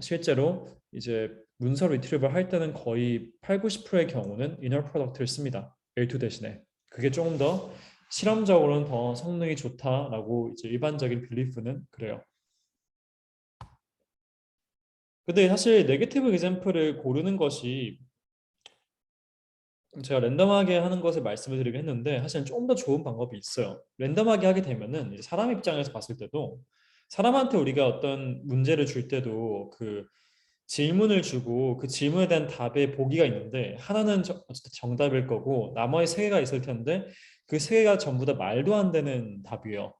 실제로 이제 문서 리트리버 할 때는 거의 8, 90%의 경우는 inner product를 씁니다. L2 대신에. 그게 조금 더 실험적으로는 더 성능이 좋다라고 이제 일반적인 빌리프는 그래요. 근데 사실 네게티브 example을 고르는 것이 제가 랜덤하게 하는 것을 말씀을 드리긴 했는데 사실은 조금 더 좋은 방법이 있어요. 랜덤하게 하게 되면은 이제 사람 입장에서 봤을 때도 사람한테 우리가 어떤 문제를 줄 때도 그 질문을 주고 그 질문에 대한 답의 보기가 있는데 하나는 어쨌든 정답일 거고 나머지 세 개가 있을 텐데 그 세 개가 전부 다 말도 안 되는 답이에요.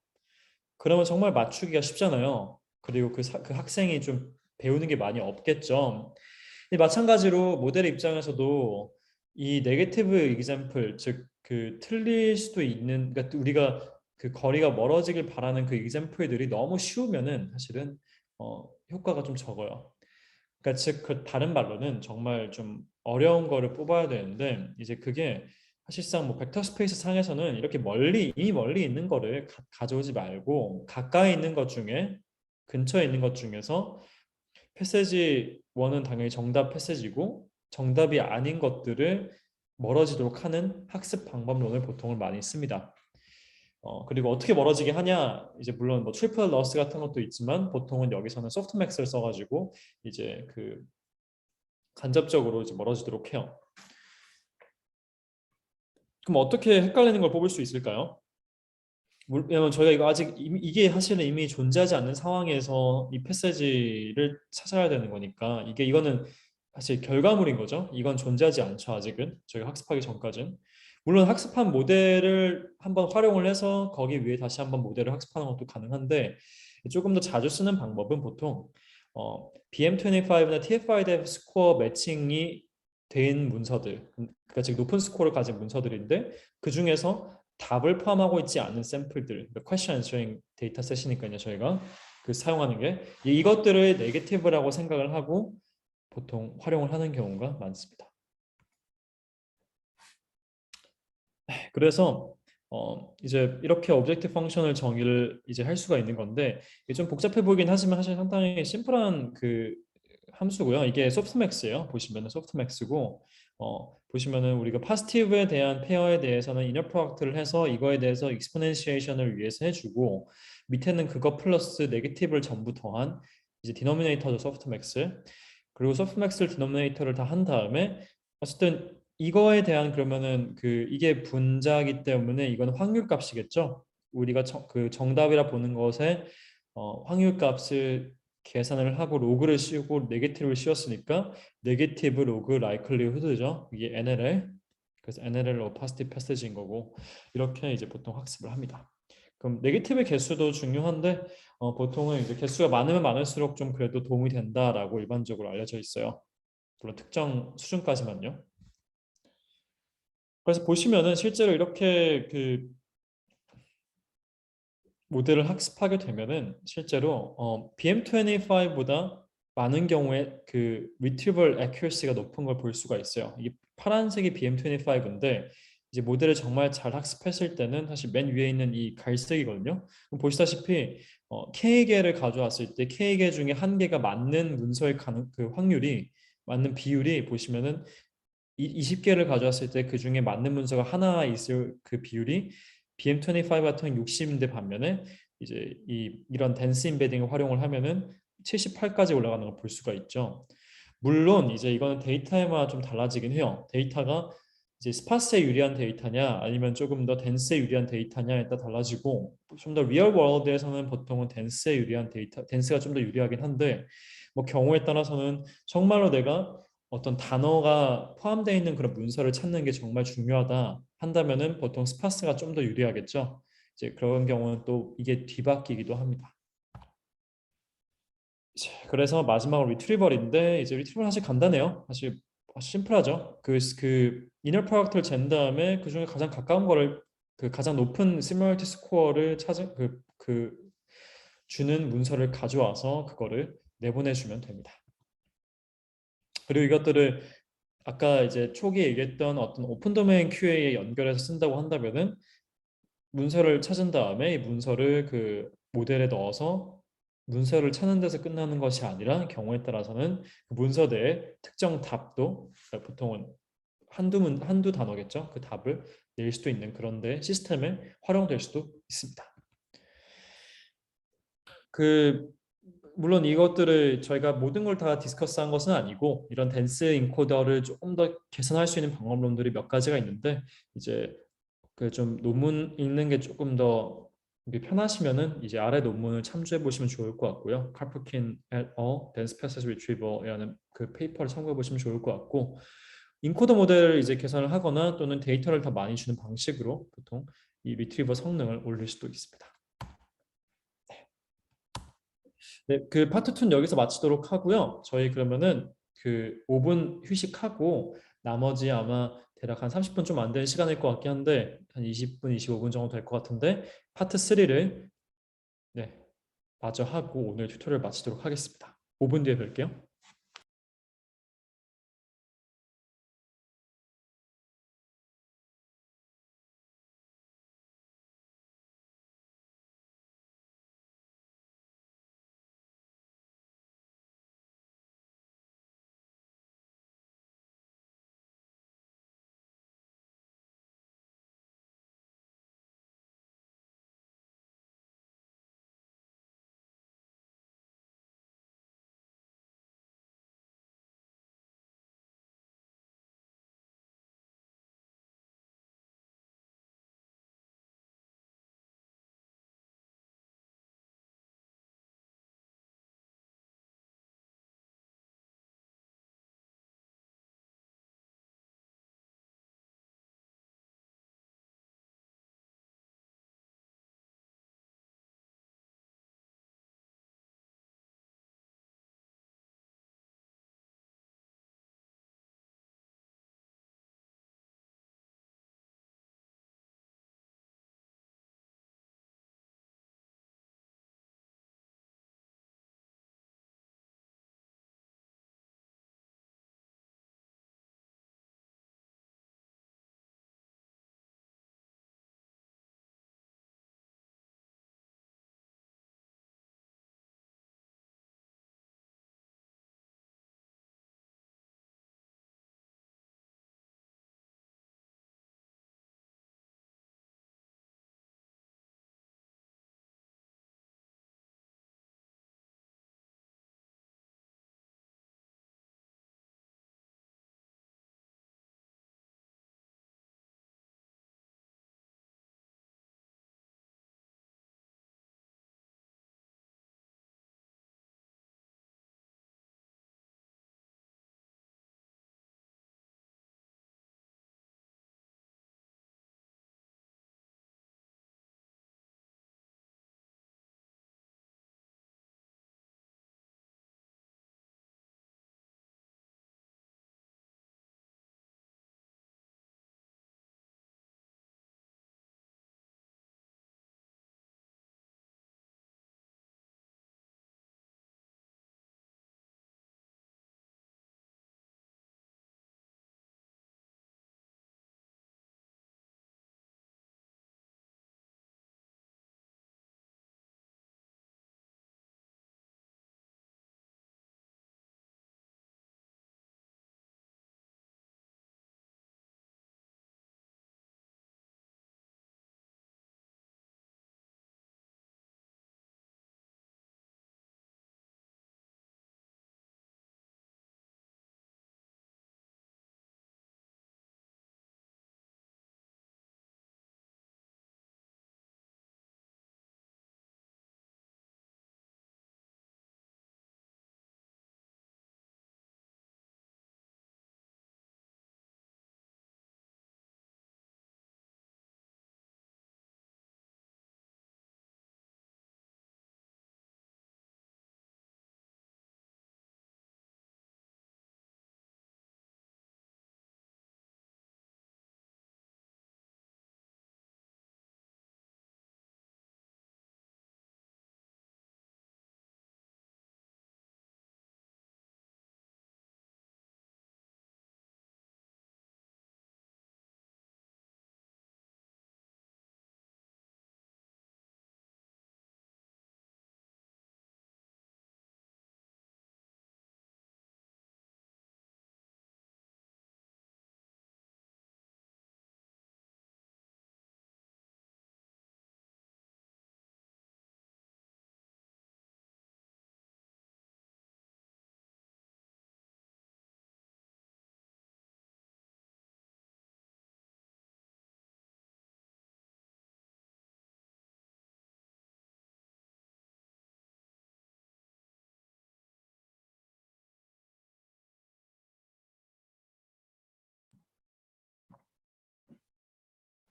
그러면 정말 맞추기가 쉽잖아요. 그리고 그 학생이 좀 배우는 게 많이 없겠죠. 마찬가지로 모델 입장에서도 이 네게티브 example 즉 그 틀릴 수도 있는 그러니까 우리가 그 거리가 멀어지길 바라는 그 example들이 너무 쉬우면은 사실은 효과가 좀 적어요. 그러니까 즉 그 다른 말로는 정말 좀 어려운 거를 뽑아야 되는데 이제 그게 사실상 뭐 벡터 스페이스 상에서는 이렇게 이미 멀리 있는 거를 가져오지 말고 가까이 있는 것 중에 근처에 있는 것 중에서 패세지 1은 당연히 정답 패세지고 정답이 아닌 것들을 멀어지도록 하는 학습 방법론을 보통을 많이 씁니다. 그리고 어떻게 멀어지게 하냐 이제 물론 뭐 트리플 러스 같은 것도 있지만 보통은 여기서는 소프트맥스를 써가지고 이제 그 간접적으로 이제 멀어지도록 해요. 그럼 어떻게 헷갈리는 걸 뽑을 수 있을까요? 왜냐면 저희가 이거 아직 이게 사실은 이미 존재하지 않는 상황에서 이 패세지를 찾아야 되는 거니까 이거는 사실 결과물인 거죠. 이건 존재하지 않죠. 아직은 저희가 학습하기 전까지는. 물론 학습한 모델을 한번 활용을 해서 거기 위에 다시 한번 모델을 학습하는 것도 가능한데 조금 더 자주 쓰는 방법은 보통 BM25나 TF-IDF 스코어 매칭이 된 문서들, 그러니까 즉 높은 스코어를 가진 문서들인데 그 중에서 답을 포함하고 있지 않은 샘플들, question answering 데이터셋이니까요. 저희가 그 사용하는 게 이것들을 네게티브라고 생각을 하고 보통 활용을 하는 경우가 많습니다. 그래서 이제 이렇게 오브젝트 펑션을 정의를 이제 할 수가 있는 건데 이게 좀 복잡해 보이긴 하지만 사실 상당히 심플한 그 함수고요. 이게 소프트맥스예요. 보시면은 소프트맥스고 보시면은 우리가 파스티브에 대한 페어에 대해서는 이너 프로덕트를 해서 이거에 대해서 익스포넨시에이션을 위해서 해주고 밑에는 그거 플러스 네게티브를 전부 더한 이제 디노미네이터도 소프트맥스 그리고 소프트맥스를 디노미네이터를 다 한 다음에 어쨌든 이거에 대한 그러면은 그 이게 분자이기 때문에 이건 확률 값이겠죠. 우리가 그 정답이라 보는 것에 확률 값을 계산을 하고 로그를 씌우고 네게티브를 씌웠으니까 네게티브 로그 라이클리후드죠. 이게 NLL. 그래서 NLL 오파시티 패스지인 거고 이렇게 이제 보통 학습을 합니다. 그럼 네게티브 개수도 중요한데 보통은 이제 개수가 많으면 많을수록 좀 그래도 도움이 된다라고 일반적으로 알려져 있어요. 물론 특정 수준까지만요. 그래서 보시면은 실제로 이렇게 그 모델을 학습하게 되면은 실제로 BM25보다 많은 경우에 그 retrieval accuracy가 높은 걸 볼 수가 있어요. 이게 파란색이 BM25인데 이제 모델을 정말 잘 학습했을 때는 사실 맨 위에 있는 이 갈색이거든요. 그럼 보시다시피 K개를 가져왔을 때 K개 중에 한 개가 맞는 문서의 그 확률이 맞는 비율이 보시면은 20개를 가져왔을 때 그 중에 맞는 문서가 하나 있을 그 비율이 BM25 같은 경우 60인데 반면에 이제 이런 댄스 임베딩을 활용을 하면은 78까지 올라가는 걸 볼 수가 있죠. 물론 이제 이거는 데이터에만 좀 달라지긴 해요. 데이터가 이제 스파스에 유리한 데이터냐 아니면 조금 더 댄스에 유리한 데이터냐에 따라 달라지고 좀 더 리얼 월드에서는 보통은 댄스에 유리한 데이터, 댄스가 좀 더 유리하긴 한데 뭐 경우에 따라서는 정말로 내가 어떤 단어가 포함되어 있는 그런 문서를 찾는 게 정말 중요하다 한다면은 보통 스파스가 좀 더 유리하겠죠. 이제 그런 경우는 또 이게 뒤바뀌기도 합니다. 그래서 마지막으로 리트리버인데 이제 리트리버 사실 간단해요. 사실 심플하죠. 그 이너 프로덕트를 잰 다음에 그 중에 가장 가까운 거를 그 가장 높은 시뮬리티 스코어를 찾은 그 주는 문서를 가져와서 그거를 내보내주면 됩니다. 그리고 이것들을 아까 이제 초기에 얘기했던 어떤 오픈 도메인 QA에 연결해서 쓴다고 한다면은 문서를 찾은 다음에 이 문서를 그 모델에 넣어서 문서를 찾는 데서 끝나는 것이 아니라 경우에 따라서는 그 문서 내에 특정 답도 그러니까 보통은 한두 단어겠죠. 그 답을 낼 수도 있는 그런데 시스템에 활용될 수도 있습니다. 그 물론 이것들을 저희가 모든 걸 다 디스커스한 것은 아니고 이런 댄스 인코더를 조금 더 개선할 수 있는 방법론들이 몇 가지가 있는데 이제 그 좀 논문 읽는 게 조금 더 이게 편하시면은 이제 아래 논문을 참조해 보시면 좋을 것 같고요. 칼프킨 et al. Dense Passage Retrieval이라는 그 페이퍼를 참고해 보시면 좋을 것 같고 인코더 모델을 이제 개선을 하거나 또는 데이터를 더 많이 주는 방식으로 보통 이 리트리버 성능을 올릴 수도 있습니다. 네, 그 파트 2는 여기서 마치도록 하고요. 저희 그러면은 그 5분 휴식하고 나머지 아마 대략 한 30분 좀 안 되는 시간일 것 같긴 한데 한 20분, 25분 정도 될 것 같은데 파트 3를 네, 마저 하고 오늘 튜토리얼 마치도록 하겠습니다. 5분 뒤에 뵐게요.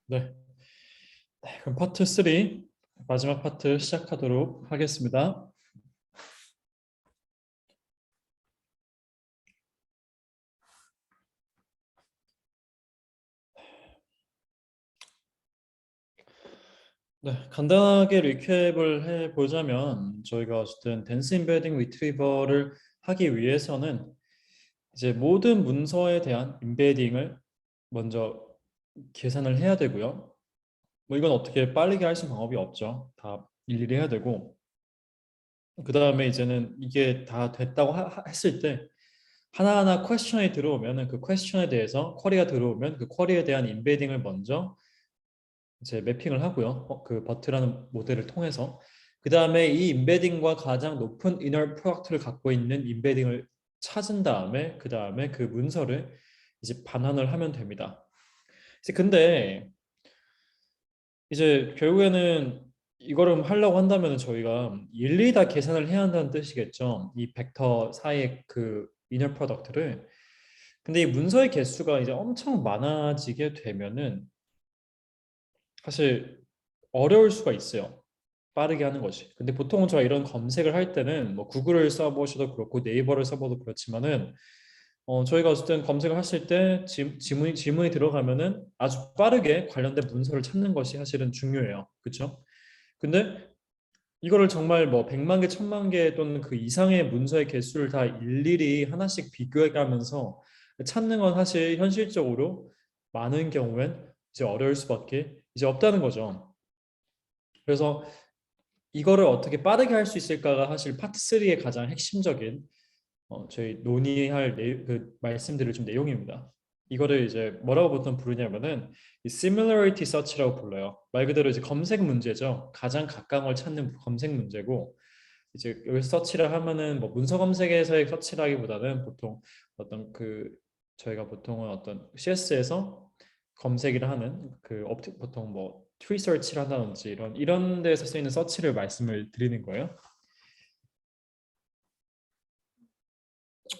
네. 네, 그럼 파트 3 마지막 파트 시작하도록 하겠습니다. 네, 간단하게 리캡을 해보자면 저희가 어쨌든 댄스 임베딩 리트리버를 하기 위해서는 이제 모든 문서에 대한 임베딩을 먼저 계산을 해야 되고요. 뭐 이건 어떻게 빠르게 할 수 있는 방법이 없죠. 다 일일이 해야 되고 그 다음에 이제는 이게 다 됐다고 했을 때 하나하나 퀘스천이 들어오면은 그 퀘스천에 대해서 쿼리가 들어오면 그 쿼리에 대한 임베딩을 먼저 이제 매핑을 하고요. 그 버트라는 모델을 통해서 그 다음에 이 임베딩과 가장 높은 이너 프로덕트를 갖고 있는 임베딩을 찾은 다음에 그 다음에 그 문서를 이제 반환을 하면 됩니다. 이제 근데 이제 결국에는 이거를 하려고 한다면 저희가 일일이 다 계산을 해야 한다는 뜻이겠죠. 이 벡터 사이의 그 이너 프로덕트를. 근데 이 문서의 개수가 이제 엄청 많아지게 되면은 사실 어려울 수가 있어요. 빠르게 하는 것이. 근데 보통은 저희가 이런 검색을 할 때는 뭐 구글을 써보셔도 그렇고 네이버를 써봐도 그렇지만은 저희가 어쨌든 검색을 하실 때 지문이 들어가면은 아주 빠르게 관련된 문서를 찾는 것이 사실은 중요해요. 그렇죠? 근데 이거를 정말 뭐 100만 개, 1000만 개 또는 그 이상의 문서의 개수를 다 일일이 하나씩 비교해 가면서 찾는 건 사실 현실적으로 많은 경우엔 이제 어려울 수밖에 이제 없다는 거죠. 그래서 이거를 어떻게 빠르게 할 수 있을까가 사실 파트 3의 가장 핵심적인 저희 논의할 그 말씀드릴 좀 내용입니다. 이거를 이제 뭐라고 보통 부르냐면은 이 similarity search라고 불러요. 말 그대로 이제 검색 문제죠. 가장 가까운 걸 찾는 검색 문제고 이제 여기서 서치를 하면은 뭐 문서 검색에서의 서치라기보다는 보통 어떤 그 저희가 보통은 어떤 CS에서 검색을 하는 그 보통 뭐 트리 서치를 한다든지 이런 데서 쓰이는 서치를 말씀을 드리는 거예요.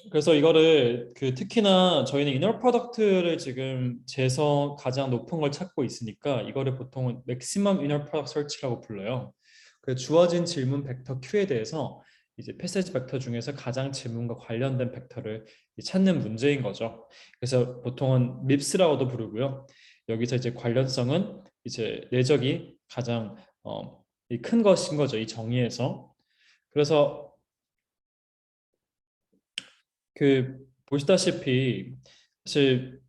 그래서 이거를 그 특히나 저희는 이너 프로덕트를 지금 재서 가장 높은 걸 찾고 있으니까 이거를 보통은 맥시멈 이너 프로덕트 설치라고 불러요. 그 주어진 질문 벡터 Q에 대해서 이제 패세지 벡터 중에서 가장 질문과 관련된 벡터를 찾는 문제인 거죠. 그래서 보통은 밉스라고도 부르고요. 여기서 이제 관련성은 이제 내적이 가장 큰 것인 거죠. 이 정의에서. 그래서 그 보시다시피 사실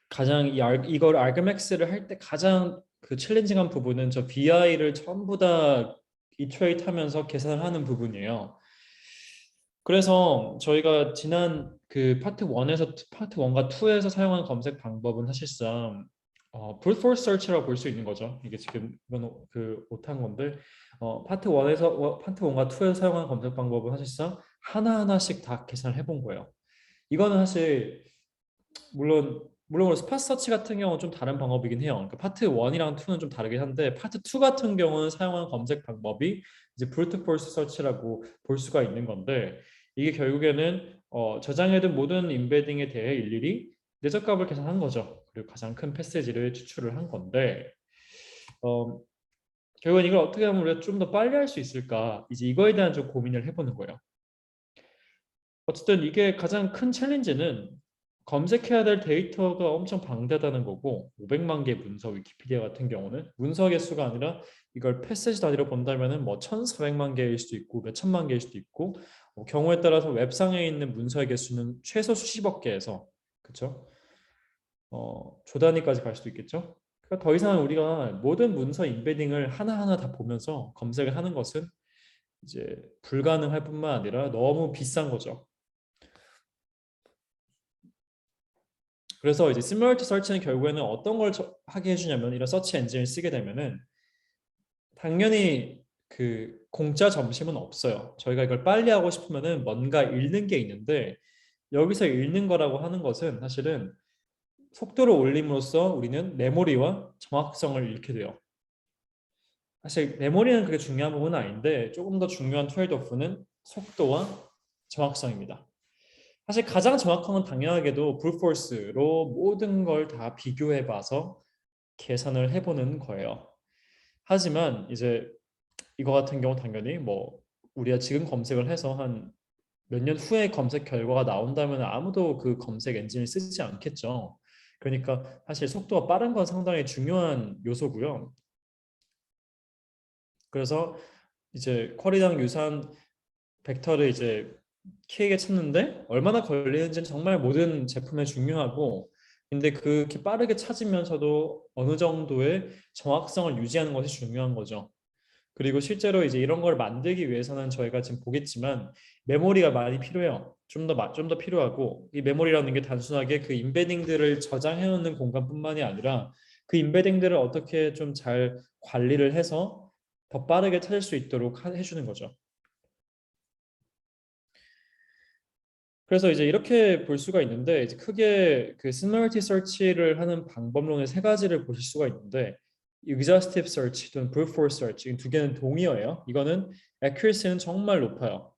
가장 이걸 알그맥스를 할 때 가장 그 챌린징한 부분은 저 BI를 전부 다 이터레이트 하면서 계산을 하는 부분이에요. 그래서 저희가 지난 그 파트 1에서 파트 1과 2에서 사용한 검색 방법은 사실상 brute force search라고 볼 수 있는 거죠. 이게 지금 이건 그 못한 건데 파트 1에서 파트 1과 2에서 사용한 검색 방법은 사실상 하나하나씩 다 계산을 해본 거예요. 이거는 사실 물론 스팟 서치 같은 경우는 좀 다른 방법이긴 해요. 그러니까 파트 1이랑 2는 좀 다르긴 한데 파트 2 같은 경우는 사용한 검색 방법이 이제 브루트 포스 서치라고 볼 수가 있는 건데 이게 결국에는 저장해둔 모든 임베딩에 대해 일일이 내적값을 계산한 거죠. 그리고 가장 큰 패세지를 추출을 한 건데 어, 결국엔 이걸 어떻게 하면 우리가 좀 더 빨리 할 수 있을까? 이제 이거에 대한 좀 고민을 해보는 거예요. 어쨌든 이게 가장 큰 챌린지는 검색해야 될 데이터가 엄청 방대하다는 거고 500만 개 문서 위키피디아 같은 경우는 문서 개수가 아니라 이걸 패세지 단위로 본다면은 뭐 1,400만 개일 수도 있고 몇 천만 개일 수도 있고 경우에 따라서 웹상에 있는 문서의 개수는 최소 수십억 개에서 그쵸? 조 단위까지 갈 수도 있겠죠? 그러니까 더 이상 우리가 모든 문서 임베딩을 하나하나 다 보면서 검색을 하는 것은 이제 불가능할 뿐만 아니라 너무 비싼 거죠. 그래서 이제 시뮬레이터 설치는 결국에는 어떤 걸 하게 해주냐면 이런 서치 엔진을 쓰게 되면은 당연히 그 공짜 점심은 없어요. 저희가 이걸 빨리 하고 싶으면은 뭔가 읽는 게 있는데 여기서 읽는 거라고 하는 것은 사실은 속도를 올림으로써 우리는 메모리와 정확성을 잃게 돼요. 사실 메모리는 그게 중요한 부분은 아닌데 조금 더 중요한 트레이드오프는 속도와 정확성입니다. 사실 가장 정확한 건 당연하게도 브루포스로 모든 걸 다 비교해 봐서 계산을 해보는 거예요. 하지만 이제 이거 같은 경우 당연히 뭐 우리가 지금 검색을 해서 한 몇 년 후에 검색 결과가 나온다면 아무도 그 검색 엔진을 쓰지 않겠죠. 그러니까 사실 속도가 빠른 건 상당히 중요한 요소고요. 그래서 이제 쿼리랑 유사한 벡터를 이제 K에게 찾는데 얼마나 걸리는지는 정말 모든 제품에 중요하고, 근데 그렇게 빠르게 찾으면서도 어느 정도의 정확성을 유지하는 것이 중요한 거죠. 그리고 실제로 이제 이런 걸 만들기 위해서는 저희가 지금 보겠지만 메모리가 많이 필요해요. 좀 더 필요하고, 이 메모리라는 게 단순하게 그 임베딩들을 저장해 놓는 공간뿐만이 아니라 그 임베딩들을 어떻게 좀 잘 관리를 해서 더 빠르게 찾을 수 있도록 해주는 거죠. 그래서 이제 이렇게 볼 수가 있는데, 이제 크게 그 similarity search를 하는 방법론의 세 가지를 보실 수가 있는데, exhaustive search 또는 brute force search 이 두 개는 동의어예요. 이거는 accuracy는 정말 높아요.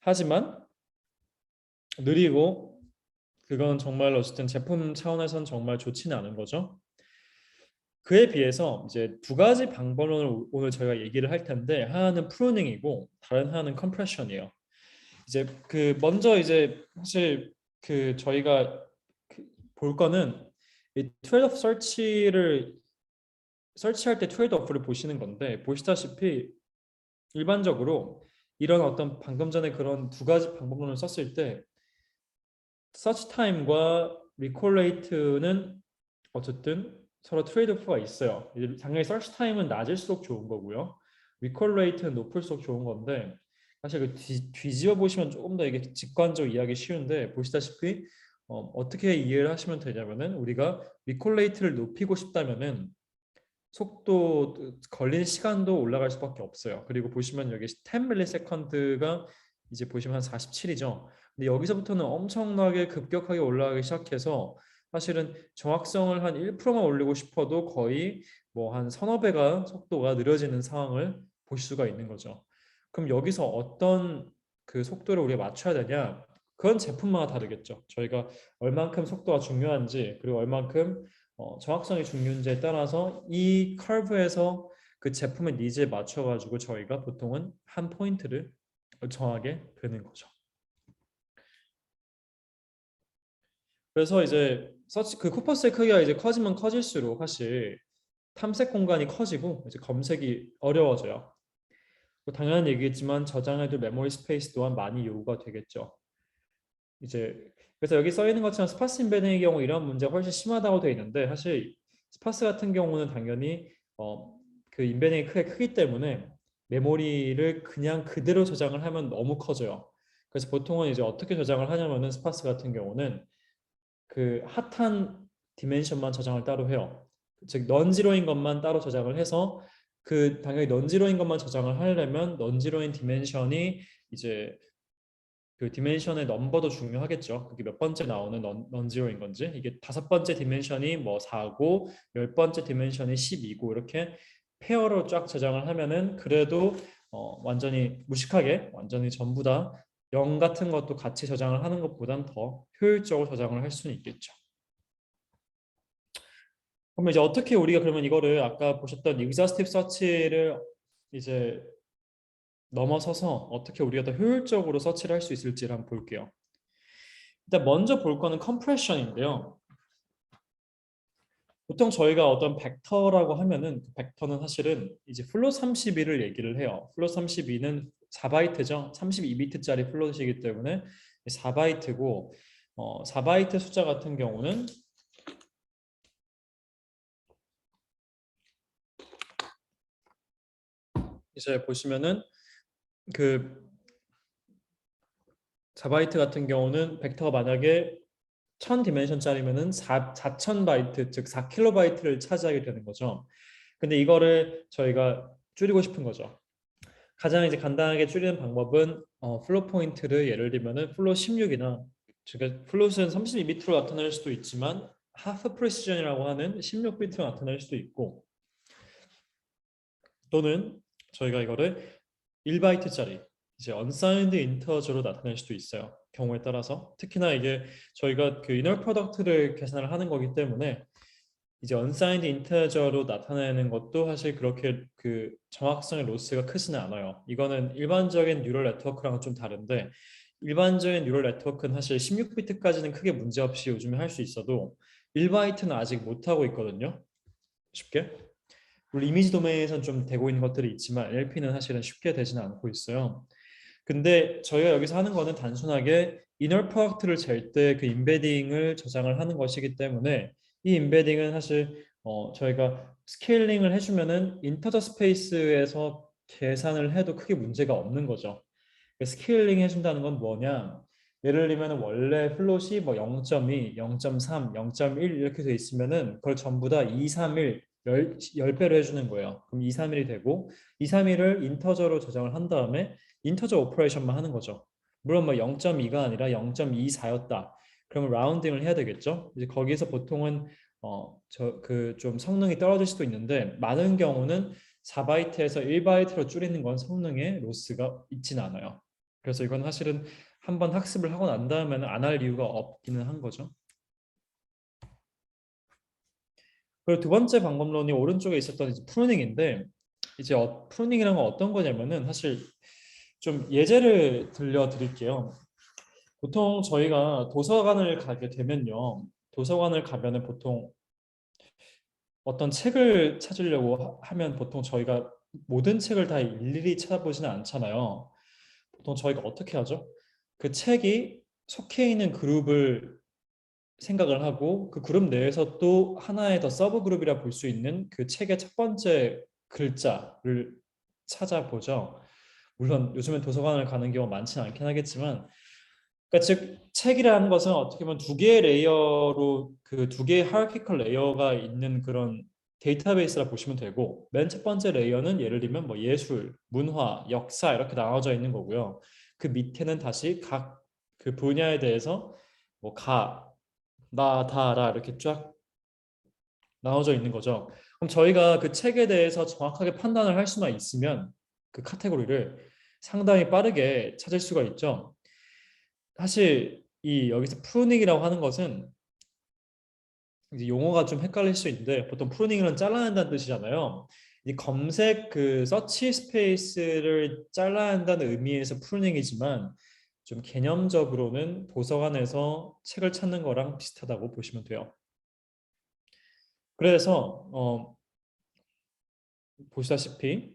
하지만 느리고, 그건 정말 어쨌든 제품 차원에선 정말 좋지는 않은 거죠. 그에 비해서 이제 두 가지 방법론을 오늘 저희가 얘기를 할 텐데, 하나는 프루닝이고 다른 하나는 컴프레션이에요. 이제 그 먼저 이제 사실 그 저희가 볼 거는 이 트레이드 오프 서치를 설치할 때 트레이드 오프를 보시는 건데, 보시다시피 일반적으로 이런 어떤 방금 전에 그런 두 가지 방법론을 썼을 때 서치 타임과 리콜 레이트는 어쨌든 서로 트레이드 오프가 있어요. 이제 당연히 서치 타임은 낮을수록 좋은 거고요. 리콜 레이트는 높을수록 좋은 건데, 사실 그 뒤집어 보시면 조금 더 이게 직관적으로 이해하기 쉬운데, 보시다시피 어떻게 이해를 하시면 되냐면은, 우리가 리콜 레이트를 높이고 싶다면은 속도 걸리는 시간도 올라갈 수밖에 없어요. 그리고 보시면 여기 10ms가 이제 보시면 한 47이죠. 근데 여기서부터는 엄청나게 급격하게 올라가기 시작해서 사실은 정확성을 한 1%만 올리고 싶어도 거의 뭐 한 서너 배가 속도가 느려지는 상황을 보실 수가 있는 거죠. 그럼 여기서 어떤 그 속도를 우리가 맞춰야 되냐? 그건 제품마다 다르겠죠. 저희가 얼만큼 속도가 중요한지, 그리고 얼만큼 정확성이 중요한지에 따라서 이 커브에서 그 제품의 니즈에 맞춰 가지고 저희가 보통은 한 포인트를 정하게 되는 거죠. 그래서 이제 서치 그 코퍼스의 크기가 이제 커지면 커질수록 사실 탐색 공간이 커지고 이제 검색이 어려워져요. 당연한 얘기겠지만 저장해둘 메모리 스페이스 또한 많이 요구가 되겠죠. 이제 그래서 여기 써 있는 것처럼 스파스 인베딩의 경우 이런 문제가 훨씬 심하다고 되어 있는데, 사실 스파스 같은 경우는 당연히 그 인베딩이 크기 때문에 메모리를 그냥 그대로 저장을 하면 너무 커져요. 그래서 보통은 이제 어떻게 저장을 하냐면은 스파스 같은 경우는 그 핫한 디멘션만 저장을 따로 해요. 즉 넌지로인 것만 따로 저장을 해서, 그 당연히 넌지로인 것만 저장을 하려면 넌지로인 디멘션이 이제 그 디멘션의 넘버도 중요하겠죠. 그게 몇 번째 나오는 넌지로인 건지, 이게 다섯 번째 디멘션이 뭐 4고 열 번째 디멘션이 12고 이렇게 페어로 쫙 저장을 하면은 그래도 완전히 무식하게 완전히 전부 다 0 같은 것도 같이 저장을 하는 것보단 더 효율적으로 저장을 할 수는 있겠죠. 그러면 이제 어떻게 우리가 그러면 이거를 아까 보셨던 exhaustive search를 이제 넘어서서 어떻게 우리가 더 효율적으로 서치를 할 수 있을지를 한번 볼게요. 일단 먼저 볼 거는 컴프레션인데요. 보통 저희가 어떤 벡터라고 하면은 그 벡터는 사실은 이제 플롯 32를 얘기를 해요. 플롯 32는 4바이트죠. 32비트짜리 플롯이기 때문에 4바이트고, 4바이트 숫자 같은 경우는 이제 보시면은 그 4바이트 같은 경우는 벡터가 만약에 1000 디멘션짜리면은 4000 바이트, 즉 4킬로바이트를 차지하게 되는 거죠. 근데 이거를 저희가 줄이고 싶은 거죠. 가장 이제 간단하게 줄이는 방법은 플롯 포인트를 예를 들면은 플롯 16이나, 즉 플롯은 32비트로 나타낼 수도 있지만 하프 프리시전이라고 하는 16비트로 나타낼 수도 있고, 또는 저희가 이거를 1바이트짜리 이제 unsigned integer로 나타낼 수도 있어요. 경우에 따라서 특히나 이게 저희가 그 inner product를 계산을 하는 거기 때문에 이제 unsigned integer로 나타내는 것도 사실 그렇게 그 정확성의 로스가 크지는 않아요. 이거는 일반적인 뉴럴 네트워크랑은 좀 다른데 일반적인 뉴럴 네트워크는 사실 16비트까지는 크게 문제 없이 요즘에 할 수 있어도 1바이트는 아직 못하고 있거든요. 쉽게. 물론 이미지 도메인에선 좀 되고 있는 것들이 있지만 NLP는 사실은 쉽게 되지는 않고 있어요. 근데 저희가 여기서 하는 거는 단순하게 이너 프로덕트를 잴 때 그 임베딩을 저장을 하는 것이기 때문에 이 임베딩은 사실 저희가 스케일링을 해주면은 인터저 스페이스에서 계산을 해도 크게 문제가 없는 거죠. 스케일링 해준다는 건 뭐냐? 예를 들면 원래 플롯이 뭐 0.2, 0.3, 0.1 이렇게 돼 있으면은 그걸 전부 다 2, 3, 1, 10배로 해주는 거예요. 그럼 2, 3, 1이 되고 2, 3, 1을 인터저로 저장을 한 다음에 인터저 오퍼레이션만 하는 거죠. 물론 뭐 0.2가 아니라 0.24였다. 그러면 라운딩을 해야 되겠죠. 이제 거기서 보통은 저 그 좀 성능이 떨어질 수도 있는데 많은 경우는 4바이트에서 1바이트로 줄이는 건 성능에 로스가 있진 않아요. 그래서 이건 사실은 한번 학습을 하고 난 다음에는 안 할 이유가 없기는 한 거죠. 그리고 두 번째 방법론이 오른쪽에 있었던 이제 프루닝인데 이제 프루닝이란 건 어떤 거냐면은 사실 좀 예제를 들려드릴게요. 보통 저희가 도서관을 가게 되면요. 도서관을 가면은 보통 어떤 책을 찾으려고 하면 보통 저희가 모든 책을 다 일일이 찾아보지는 않잖아요. 보통 저희가 어떻게 하죠? 그 책이 속해 있는 그룹을 생각을 하고 그 그룹 내에서 또 하나의 더 서브 그룹이라 볼 수 있는 그 책의 첫 번째 글자를 찾아보죠. 물론 요즘엔 도서관을 가는 경우가 많지는 않긴 하겠지만 그러니까 즉 책이라는 것은 어떻게 보면 두 개의 레이어로 그 두 개의 하이라키컬 레이어가 있는 그런 데이터베이스라 보시면 되고 맨 첫 번째 레이어는 예를 들면 뭐 예술, 문화, 역사 이렇게 나눠져 있는 거고요. 그 밑에는 다시 각 그 분야에 대해서 뭐 가, 나, 다, 라 이렇게 쫙 나눠져 있는 거죠. 그럼 저희가 그 책에 대해서 정확하게 판단을 할 수만 있으면 그 카테고리를 상당히 빠르게 찾을 수가 있죠. 사실 이 여기서 프루닝이라고 하는 것은 이제 용어가 좀 헷갈릴 수 있는데 보통 프루닝은 잘라낸다는 뜻이잖아요. 이 검색 그 서치 스페이스를 잘라야 한다는 의미에서 프루닝이지만 좀 개념적으로는 도서관에서 책을 찾는 거랑 비슷하다고 보시면 돼요. 그래서 보시다시피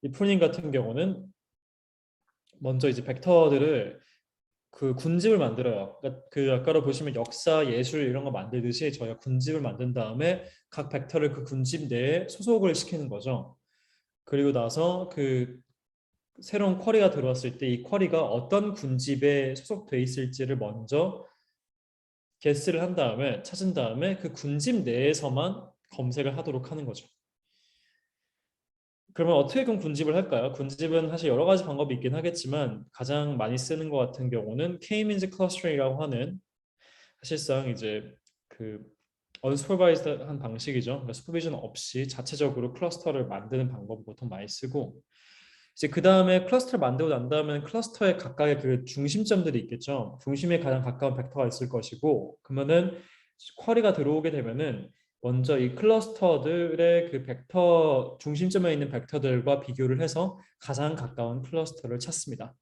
이 프루닝 같은 경우는 먼저 이제 벡터들을 그 군집을 만들어요. 그러니까 그 아까로 보시면 역사, 예술 이런 거 만들듯이 저희가 군집을 만든 다음에 각 벡터를 그 군집 내에 소속을 시키는 거죠. 그리고 나서 그 새로운 쿼리가 들어왔을 때 이 쿼리가 어떤 군집에 소속돼 있을지를 먼저 게스를 한 다음에 찾은 다음에 그 군집 내에서만 검색을 하도록 하는 거죠. 그러면 어떻게 그럼 군집을 할까요? 군집은 사실 여러 가지 방법이 있긴 하겠지만 가장 많이 쓰는 것 같은 경우는 K-means clustering이라고 하는 사실상 이제 그 언슈퍼바이즈드한 방식이죠. 그러니까 슈퍼비전 없이 자체적으로 클러스터를 만드는 방법을 보통 많이 쓰고 이제 그 다음에 클러스터를 만들고 난 다음에는 클러스터의 각각의 그 중심점들이 있겠죠. 중심에 가장 가까운 벡터가 있을 것이고 그러면은 쿼리가 들어오게 되면은 먼저 이 클러스터들의 그 벡터 중심점에 있는 벡터들과 비교를 해서 가장 가까운 클러스터를 찾습니다.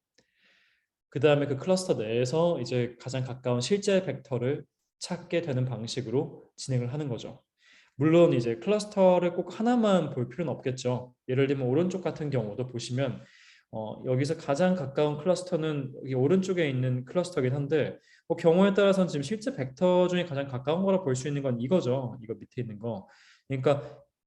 그 다음에 그 클러스터 내에서 이제 가장 가까운 실제 벡터를 찾게 되는 방식으로 진행을 하는 거죠. 물론 이제 클러스터를 꼭 하나만 볼 필요는 없겠죠. 예를 들면 오른쪽 같은 경우도 보시면 여기서 가장 가까운 클러스터는 여기 오른쪽에 있는 클러스터긴 한데 뭐 경우에 따라서는 지금 실제 벡터 중에 가장 가까운 거라 볼 수 있는 건 이거죠. 이거 밑에 있는 거. 그러니까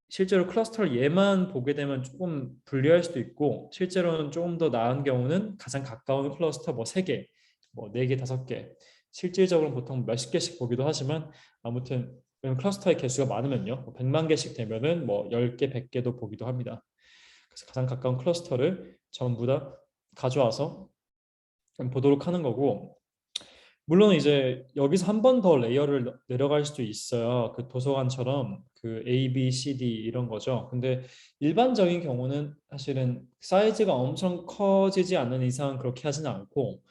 실제로 클러스터를 얘만 보게 되면 조금 불리할 수도 있고 실제로는 조금 더 나은 경우는 가장 가까운 클러스터 뭐 3개, 뭐 4개, 5개 실질적으로 보통 몇십 개씩 보기도 하지만 아무튼 클러스터의 개수가 많으면요. 뭐 100만 개씩 되면은 뭐 10개, 100개도 보기도 합니다. 그래서 가장 가까운 클러스터를 전부 다 가져와서 보도록 하는 거고 물론 이제 여기서 한 번 더 레이어를 내려갈 수도 있어요. 그 도서관처럼 그 A, B, C, D 이런 거죠. 근데 일반적인 경우는 사실은 사이즈가 엄청 커지지 않는 이상 그렇게 하지는 않고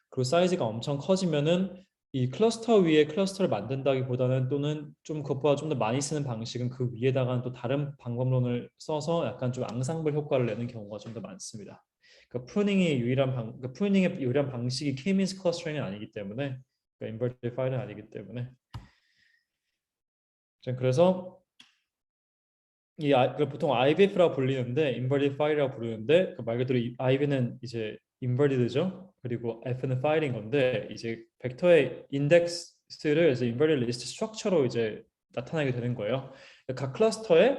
그리고 사이즈가 엄청 커지면은 이 클러스터 위에 클러스터를 만든다기보다는 또는 좀 그것보다 좀 더 많이 쓰는 방식은 그 위에다가 또 다른 방법론을 써서 약간 좀 앙상블 효과를 내는 경우가 좀 더 많습니다. 그러니까 프루닝의 유일한 방식이 K-means clustering이 아니기 때문에, 그러니까 inverted file은 아니기 때문에. 그래서 보통 IVF라고 불리는데 inverted file이라고 부르는데 그 말 그대로 IV는 이제 inverted죠. 그리고 F는 file인 건데 이제 벡터의 인덱스를 이제 inverted list 스트럭처로 이제 나타나게 되는 거예요. 각 클러스터에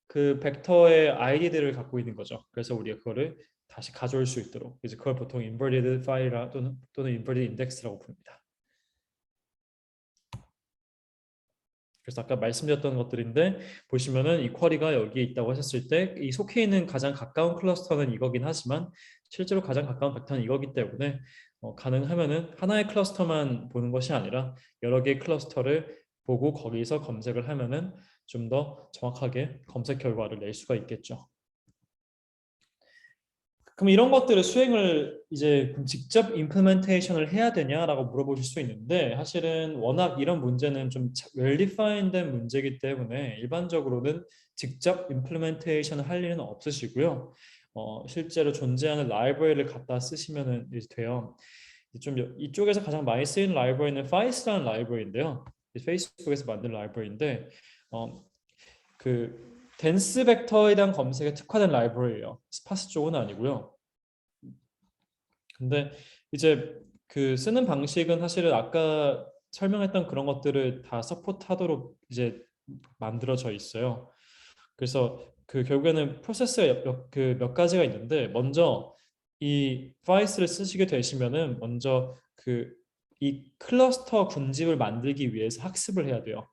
그 벡터의 id들을 갖고 있는 거죠. 그래서 우리가 그거를 다시 가져올 수 있도록 이제 그걸 보통 inverted file이라 또는 inverted index라고 부릅니다. 그래서 아까 말씀드렸던 것들인데 보시면은 이 쿼리가 여기에 있다고 하셨을 때 이 속해 있는 가장 가까운 클러스터는 이거긴 하지만 실제로 가장 가까운 벡터는 이거기 때문에 가능하면은 하나의 클러스터만 보는 것이 아니라 여러 개의 클러스터를 보고 거기서 검색을 하면은 좀 더 정확하게 검색 결과를 낼 수가 있겠죠. 그럼 이런 것들을 수행을 이제 직접 임플멘테이션을 해야 되냐라고 물어보실 수 있는데 사실은 워낙 이런 문제는 좀 well-defined된 문제이기 때문에 일반적으로는 직접 임플멘테이션을 할 일은 없으시고요. 실제로 존재하는 라이브러리를 갖다 쓰시면 돼요. 좀 이쪽에서 가장 많이 쓰이는 라이브러리는 Fais라는 라이브러리인데요. 페이스북에서 만든 라이브러리인데 그 덴스 벡터에 대한 검색에 특화된 라이브러리예요. 스파스 쪽은 아니고요. 근데 이제 그 쓰는 방식은 사실은 아까 설명했던 그런 것들을 다 서포트하도록 이제 만들어져 있어요. 그래서 그 결국에는 프로세스가 몇 가지가 있는데 먼저 이 파이스를 쓰시게 되시면은 먼저 그 이 클러스터 군집을 만들기 위해서 학습을 해야 돼요.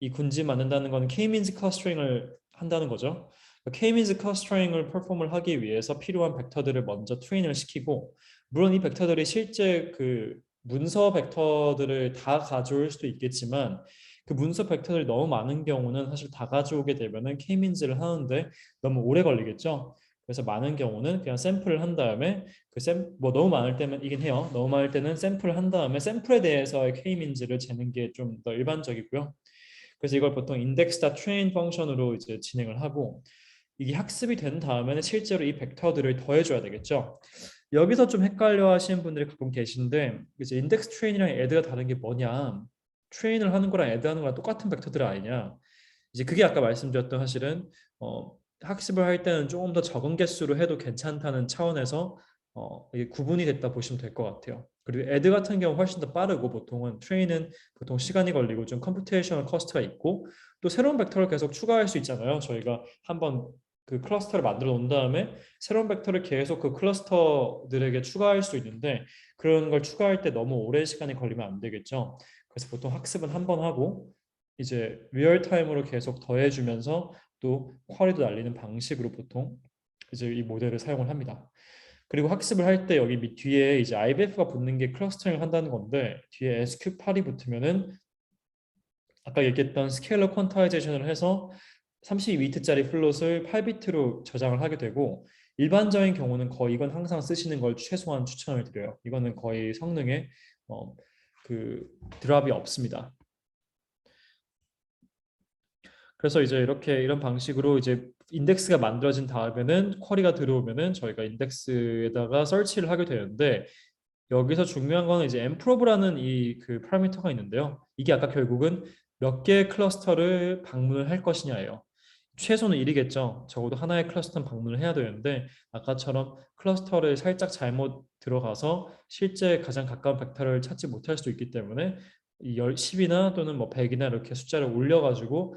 이 군집 만든다는 건 K-means clustering을 한다는 거죠. K-means clustering을 퍼폼을 하기 위해서 필요한 벡터들을 먼저 트레인을 시키고 물론 이 벡터들이 실제 그 문서 벡터들을 다 가져올 수도 있겠지만 그 문서 벡터들이 너무 많은 경우는 사실 다 가져오게 되면은 K-means를 하는데 너무 오래 걸리겠죠. 그래서 많은 경우는 그냥 샘플을 한 다음에 뭐 너무 많을 때는 이긴 해요. 너무 많을 때는 샘플을 한 다음에 샘플에 대해서의 K-means를 재는 게 좀 더 일반적이고요. 그래서 이걸 보통 index.train 펑션으로 이제 진행을 하고 이게 학습이 된 다음에는 실제로 이 벡터들을 더해줘야 되겠죠. 여기서 좀 헷갈려 하시는 분들이 가끔 계신데 이제 index train이랑 add가 다른 게 뭐냐? 트레인을 하는 거랑 add 하는 거랑 똑같은 벡터들 아니냐? 이제 그게 아까 말씀드렸던 사실은 학습을 할 때는 조금 더 적은 개수로 해도 괜찮다는 차원에서 이게 구분이 됐다 보시면 될 것 같아요. 그리고 애드 같은 경우 훨씬 더 빠르고 보통은 트레인은 보통 시간이 걸리고 좀 컴퓨테이셔널 커스트가 있고 또 새로운 벡터를 계속 추가할 수 있잖아요. 저희가 한번 그 클러스터를 만들어 놓은 다음에 새로운 벡터를 계속 그 클러스터들에게 추가할 수 있는데 그런 걸 추가할 때 너무 오랜 시간이 걸리면 안 되겠죠. 그래서 보통 학습은 한 번 하고 이제 리얼타임으로 계속 더해주면서 또 쿼리도 날리는 방식으로 보통 이제 이 모델을 사용을 합니다. 그리고 학습을 할 때 여기 뒤에 이제 IBF가 붙는 게 클러스터링을 한다는 건데 뒤에 SQ8이 붙으면은 아까 얘기했던 스케일러 퀀타이제이션을 해서 32비트짜리 플롯을 8비트로 저장을 하게 되고 일반적인 경우는 거의 이건 항상 쓰시는 걸 최소한 추천을 드려요. 이거는 거의 성능에 그 드랍이 없습니다. 그래서 이제 이런 방식으로 이제 인덱스가 만들어진 다음에는 쿼리가 들어오면은 저희가 인덱스에다가 설치를 하게 되는데 여기서 중요한 거는 이제 mprobe라는 이 그 파라미터가 있는데요. 이게 아까 결국은 몇 개의 클러스터를 방문을 할 것이냐예요. 최소는 1이겠죠. 적어도 하나의 클러스터는 방문을 해야 되는데 아까처럼 클러스터를 살짝 잘못 들어가서 실제 가장 가까운 벡터를 찾지 못할 수도 있기 때문에 이 10이나 또는 뭐 100이나 이렇게 숫자를 올려가지고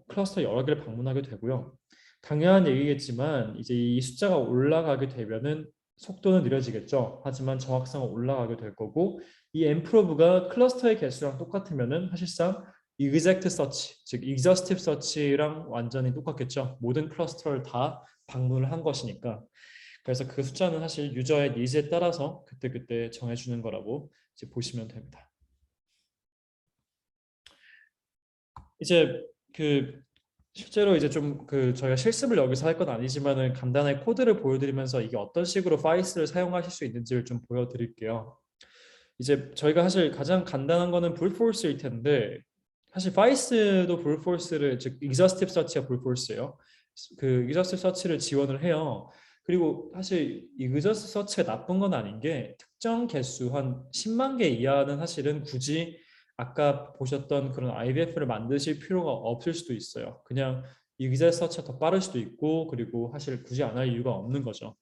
클러스터 여러 개를 방문하게 되고요. 당연한 얘기겠지만 이제 이 숫자가 올라가게 되면은 속도는 느려지겠죠. 하지만 정확성은 올라가게 될 거고 이 mprobe가 클러스터의 개수랑 똑같으면은 사실상 exact search, 즉 exhaustive search랑 완전히 똑같겠죠. 모든 클러스터를 다 방문을 한 것이니까. 그래서 그 숫자는 사실 유저의 니즈에 따라서 그때그때 정해주는 거라고 이제 보시면 됩니다. 이제 그 실제로 이제 좀 그 저희가 실습을 여기서 할 건 아니지만은 간단하게 코드를 보여드리면서 이게 어떤 식으로 파이스를 사용하실 수 있는지를 좀 보여드릴게요. 이제 저희가 사실 가장 간단한 거는 브루트포스일 텐데 사실 파이스도 브루트포스를 즉 exhaustive search가 브루트포스예요. 그 exhaustive search를 지원을 해요. 그리고 사실 이 exhaustive search가 나쁜 건 아닌 게 특정 개수 한 10만 개 이하는 사실은 굳이 아까 보셨던 그런 IVF를 만드실 필요가 없을 수도 있어요. 그냥 exhaustive search가 더 빠를 수도 있고 그리고 사실 굳이 안 할 이유가 없는 거죠.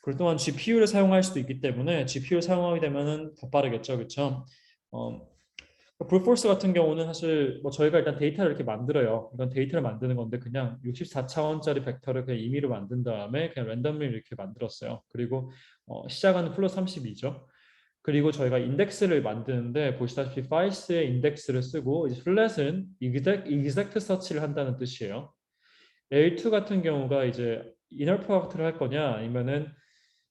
그리고 또한 GPU를 사용할 수도 있기 때문에 GPU를 사용하게 되면은 더 빠르겠죠, 그렇죠? 브루트포스 같은 경우는 사실 뭐 저희가 일단 데이터를 이렇게 만들어요. 이건 데이터를 만드는 건데 그냥 64차원짜리 벡터를 그냥 임의로 만든 다음에 그냥 랜덤리 이렇게 만들었어요. 그리고 시작은 플러스 32죠. 그리고 저희가 인덱스를 만드는데 보시다시피 파이스의 인덱스를 쓰고 이제 플랫은 exact search를 한다는 뜻이에요. L2 같은 경우가 이제 이너 프로덕트를 할 거냐 아니면은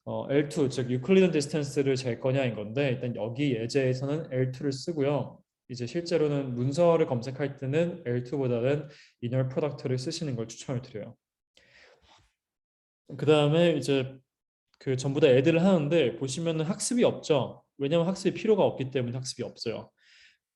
L2 즉 유클리드 디스턴스를 잴 거냐인 건데 일단 여기 예제에서는 L2를 쓰고요. 이제 실제로는 문서를 검색할 때는 L2보다는 이너 프로덕트를 쓰시는 걸 추천을 드려요. 그 다음에 이제 그 전부 다 애들을 하는데 보시면은 학습이 없죠. 왜냐하면 학습이 필요가 없기 때문에 학습이 없어요.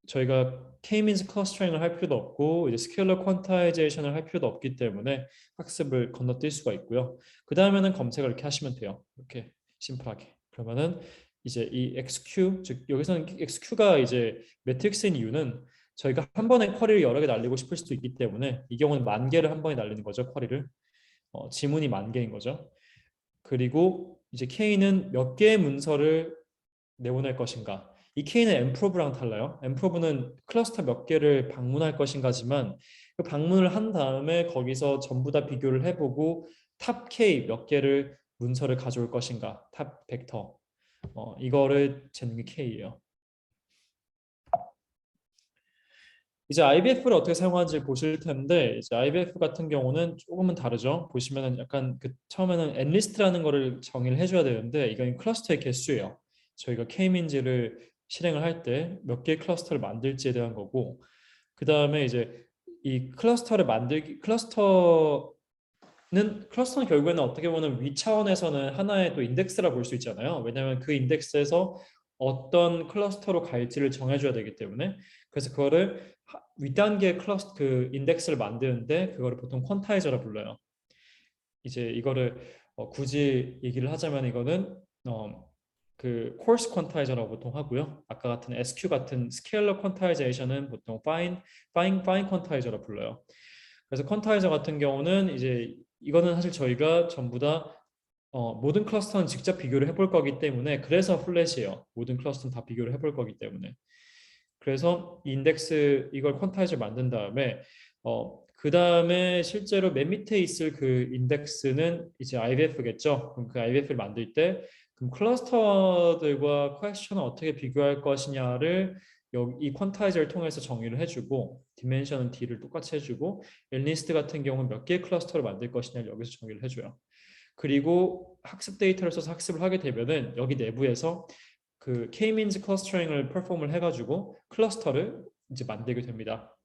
저희가 K-means clustering을 할 필요도 없고 이제 스케일러 퀀타이제이션을 할 필요도 없기 때문에 학습을 건너뛸 수가 있고요. 그 다음에는 검색을 이렇게 하시면 돼요. 이렇게 심플하게. 그러면은 이제 이 XQ 즉 여기서는 XQ가 이제 매트릭스인 이유는 저희가 한 번에 쿼리를 여러 개 날리고 싶을 수도 있기 때문에 이 경우는 만 개를 한 번에 날리는 거죠. 쿼리를 지문이 만 개인 거죠. 그리고 이제 K는 몇 개의 문서를 내보낼 것인가. 이 K는 엠프로브랑 달라요. 엠프로브는 클러스터 몇 개를 방문할 것인가지만 그 방문을 한 다음에 거기서 전부 다 비교를 해보고 탑 K 몇 개를 문서를 가져올 것인가. 탑 벡터. 이거를 재는 게 K예요. 이제 IBF를 어떻게 사용하는지 보실 텐데 이제 IBF 같은 경우는 조금은 다르죠. 보시면은 약간 그 처음에는 nlist라는 거를 정의를 해줘야 되는데 이건 클러스터의 개수예요. 저희가 K-민지를 실행을 할 때 몇 개의 클러스터를 만들지에 대한 거고 그 다음에 이제 이 클러스터를 만들기 클러스터는 결국에는 어떻게 보면 위 차원에서는 하나의 또 인덱스라 볼 수 있잖아요. 왜냐하면 그 인덱스에서 어떤 클러스터로 갈지를 정해줘야 되기 때문에 그래서 그거를 윗단계 클러스터 그 인덱스를 만드는데 그거를 보통 퀀타이저라 불러요. 이제 이거를 굳이 얘기를 하자면 이거는 그 코어스 퀀타이저라고 보통 하고요. 아까 같은 SQ 같은 스케일러 퀀타이제이션은 보통 파인 퀀타이저라 불러요. 그래서 퀀타이저 같은 경우는 이제 이거는 사실 저희가 전부 다 모든 클러스터는 직접 비교를 해볼 거기 때문에 그래서 플랫이에요. 모든 클러스터는 다 비교를 해볼 거기 때문에. 그래서 이 인덱스 이걸 퀀타이저 만든 다음에 그 다음에 실제로 맨 밑에 있을 그 인덱스는 이제 IVF겠죠. 그럼 그 IVF를 만들 때 그럼 클러스터들과 퀘스천을 어떻게 비교할 것이냐를 여기 이 퀀타이저를 통해서 정의를 해주고 디멘션은 D를 똑같이 해주고 엘리스트 같은 경우는 몇 개의 클러스터를 만들 것이냐를 여기서 정의를 해줘요. 그리고 학습 데이터를 써서 학습을 하게 되면은 여기 내부에서 그 K-means clustering을 perform을 해가지고 클러스터를 이제 만들게 됩니다.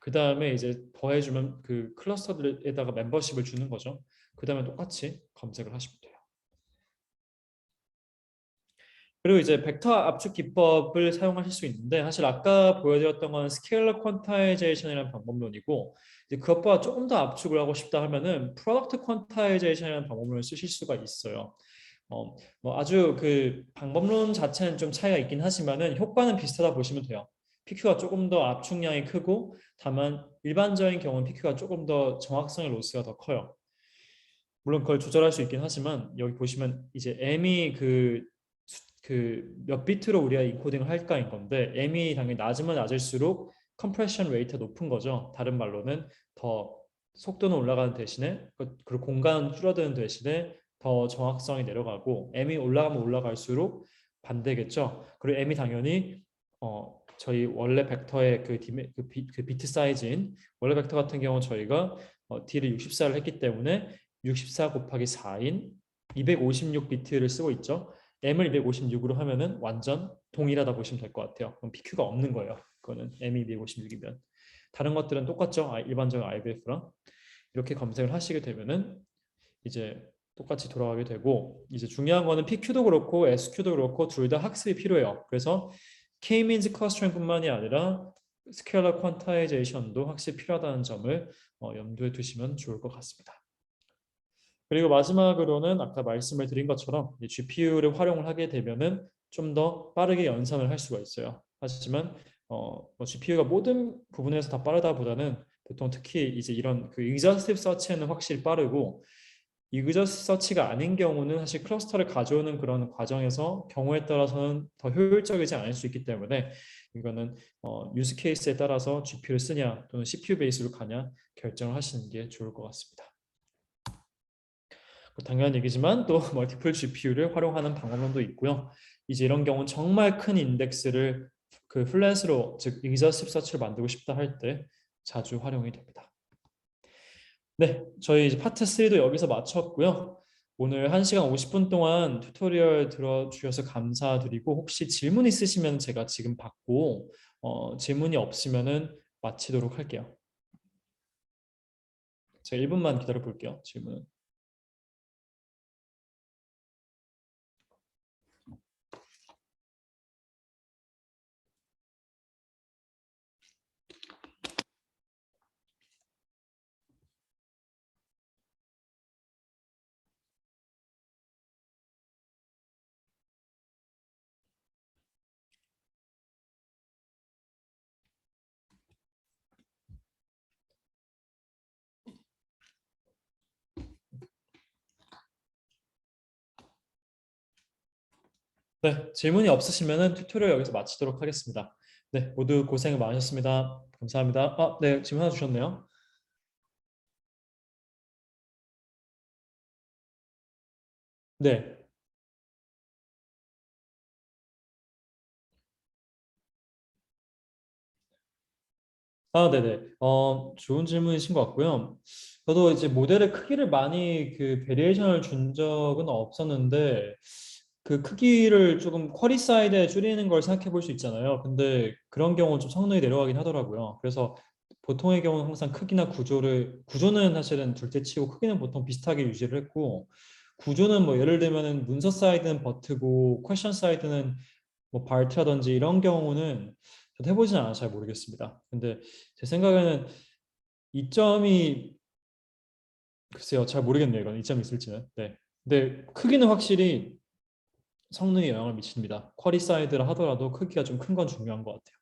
그 다음에 이제 더해주면 그 클러스터들에다가 멤버십을 주는 거죠. 그 다음에 똑같이 검색을 하시면 돼요. 그리고 이제 벡터 압축 기법을 사용하실 수 있는데 사실 아까 보여드렸던 건 스케일러 퀀타이제이션이라는 방법론이고 이제 그것보다 조금 더 압축을 하고 싶다 하면은 프로덕트 퀀타이제이션이라는 방법론을 쓰실 수가 있어요. 뭐 아주 그 방법론 자체는 좀 차이가 있긴 하지만은 효과는 비슷하다 보시면 돼요. PQ가 조금 더 압축량이 크고 다만 일반적인 경우는 PQ가 조금 더 정확성의 로스가 더 커요. 물론 그걸 조절할 수 있긴 하지만 여기 보시면 이제 M이 그 몇 비트로 우리가 인코딩을 할까인 건데 M이 당연히 낮으면 낮을수록 컴프레션 레이트가 높은 거죠. 다른 말로는 더 속도는 올라가는 대신에 그리고 공간은 줄어드는 대신에 더 정확성이 내려가고 M이 올라가면 올라갈수록 반대겠죠. 그리고 M이 당연히 저희 원래 벡터의 그 비트 사이즈인 원래 벡터 같은 경우 저희가 D를 64를 했기 때문에 64 곱하기 4인 256비트를 쓰고 있죠. M을 256으로 하면은 완전 동일하다 보시면 될 것 같아요. 그럼 PQ가 없는 거예요. 그거는 M이 256이면. 다른 것들은 똑같죠. 일반적인 IVF랑. 이렇게 검색을 하시게 되면은 이제 똑같이 돌아가게 되고 이제 중요한 거는 PQ도 그렇고 SQ도 그렇고 둘 다 학습이 필요해요. 그래서 K-means clustering뿐만이 아니라 스케일러 퀀타이제이션도 확실히 필요하다는 점을 염두에 두시면 좋을 것 같습니다. 그리고 마지막으로는 아까 말씀을 드린 것처럼 GPU를 활용을 하게 되면은 좀 더 빠르게 연산을 할 수가 있어요. 하지만 GPU가 모든 부분에서 다 빠르다보다는 보통 특히 이제 이런 그 exhaustive search에는 확실히 빠르고 exhaustive search가 아닌 경우는 사실 클러스터를 가져오는 그런 과정에서 경우에 따라서는 더 효율적이지 않을 수 있기 때문에 이거는 유즈 케이스에 따라서 GPU를 쓰냐 또는 CPU 베이스로 가냐 결정을 하시는 게 좋을 것 같습니다. 당연한 얘기지만 또 멀티플 GPU를 활용하는 방법론도 있고요. 이제 이런 경우는 정말 큰 인덱스를 그 플랫으로 즉 exhaustive search를 만들고 싶다 할 때 자주 활용이 됩니다. 네, 저희 이제 파트 3도 여기서 마쳤고요. 오늘 1시간 50분 동안 튜토리얼 들어주셔서 감사드리고 혹시 질문 있으시면 제가 지금 받고 질문이 없으면은 마치도록 할게요. 제가 1분만 기다려 볼게요. 질문은. 네, 질문이 없으시면은 튜토리얼 여기서 마치도록 하겠습니다. 네, 모두 고생 많으셨습니다. 감사합니다. 네, 질문 하나 주셨네요. 네. 네네. 좋은 질문이신 것 같고요. 저도 이제 모델의 크기를 많이 그 베리에이션을 준 적은 없었는데 그 크기를 조금 쿼리 사이드에 줄이는 걸 생각해 볼 수 있잖아요. 근데 그런 경우는 좀 성능이 내려가긴 하더라고요. 그래서 보통의 경우는 항상 크기나 구조는 사실은 둘째 치고 크기는 보통 비슷하게 유지를 했고 구조는 뭐 예를 들면은 문서 사이드는 버트고 퀘션 사이드는 뭐 발트라든지 이런 경우는 저도 해보진 않아서 잘 모르겠습니다. 근데 제 생각에는 이점이 글쎄요, 잘 모르겠네요. 이건 이점이 있을지는. 네. 근데 크기는 확실히 성능에 영향을 미칩니다. 쿼리 사이드라 하더라도 크기가 좀 큰 건 중요한 것 같아요.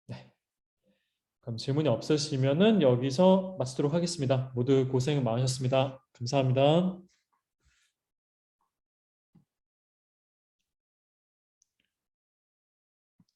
네. 그럼 질문이 없으시면은 여기서 마치도록 하겠습니다. 모두 고생 많으셨습니다. 감사합니다.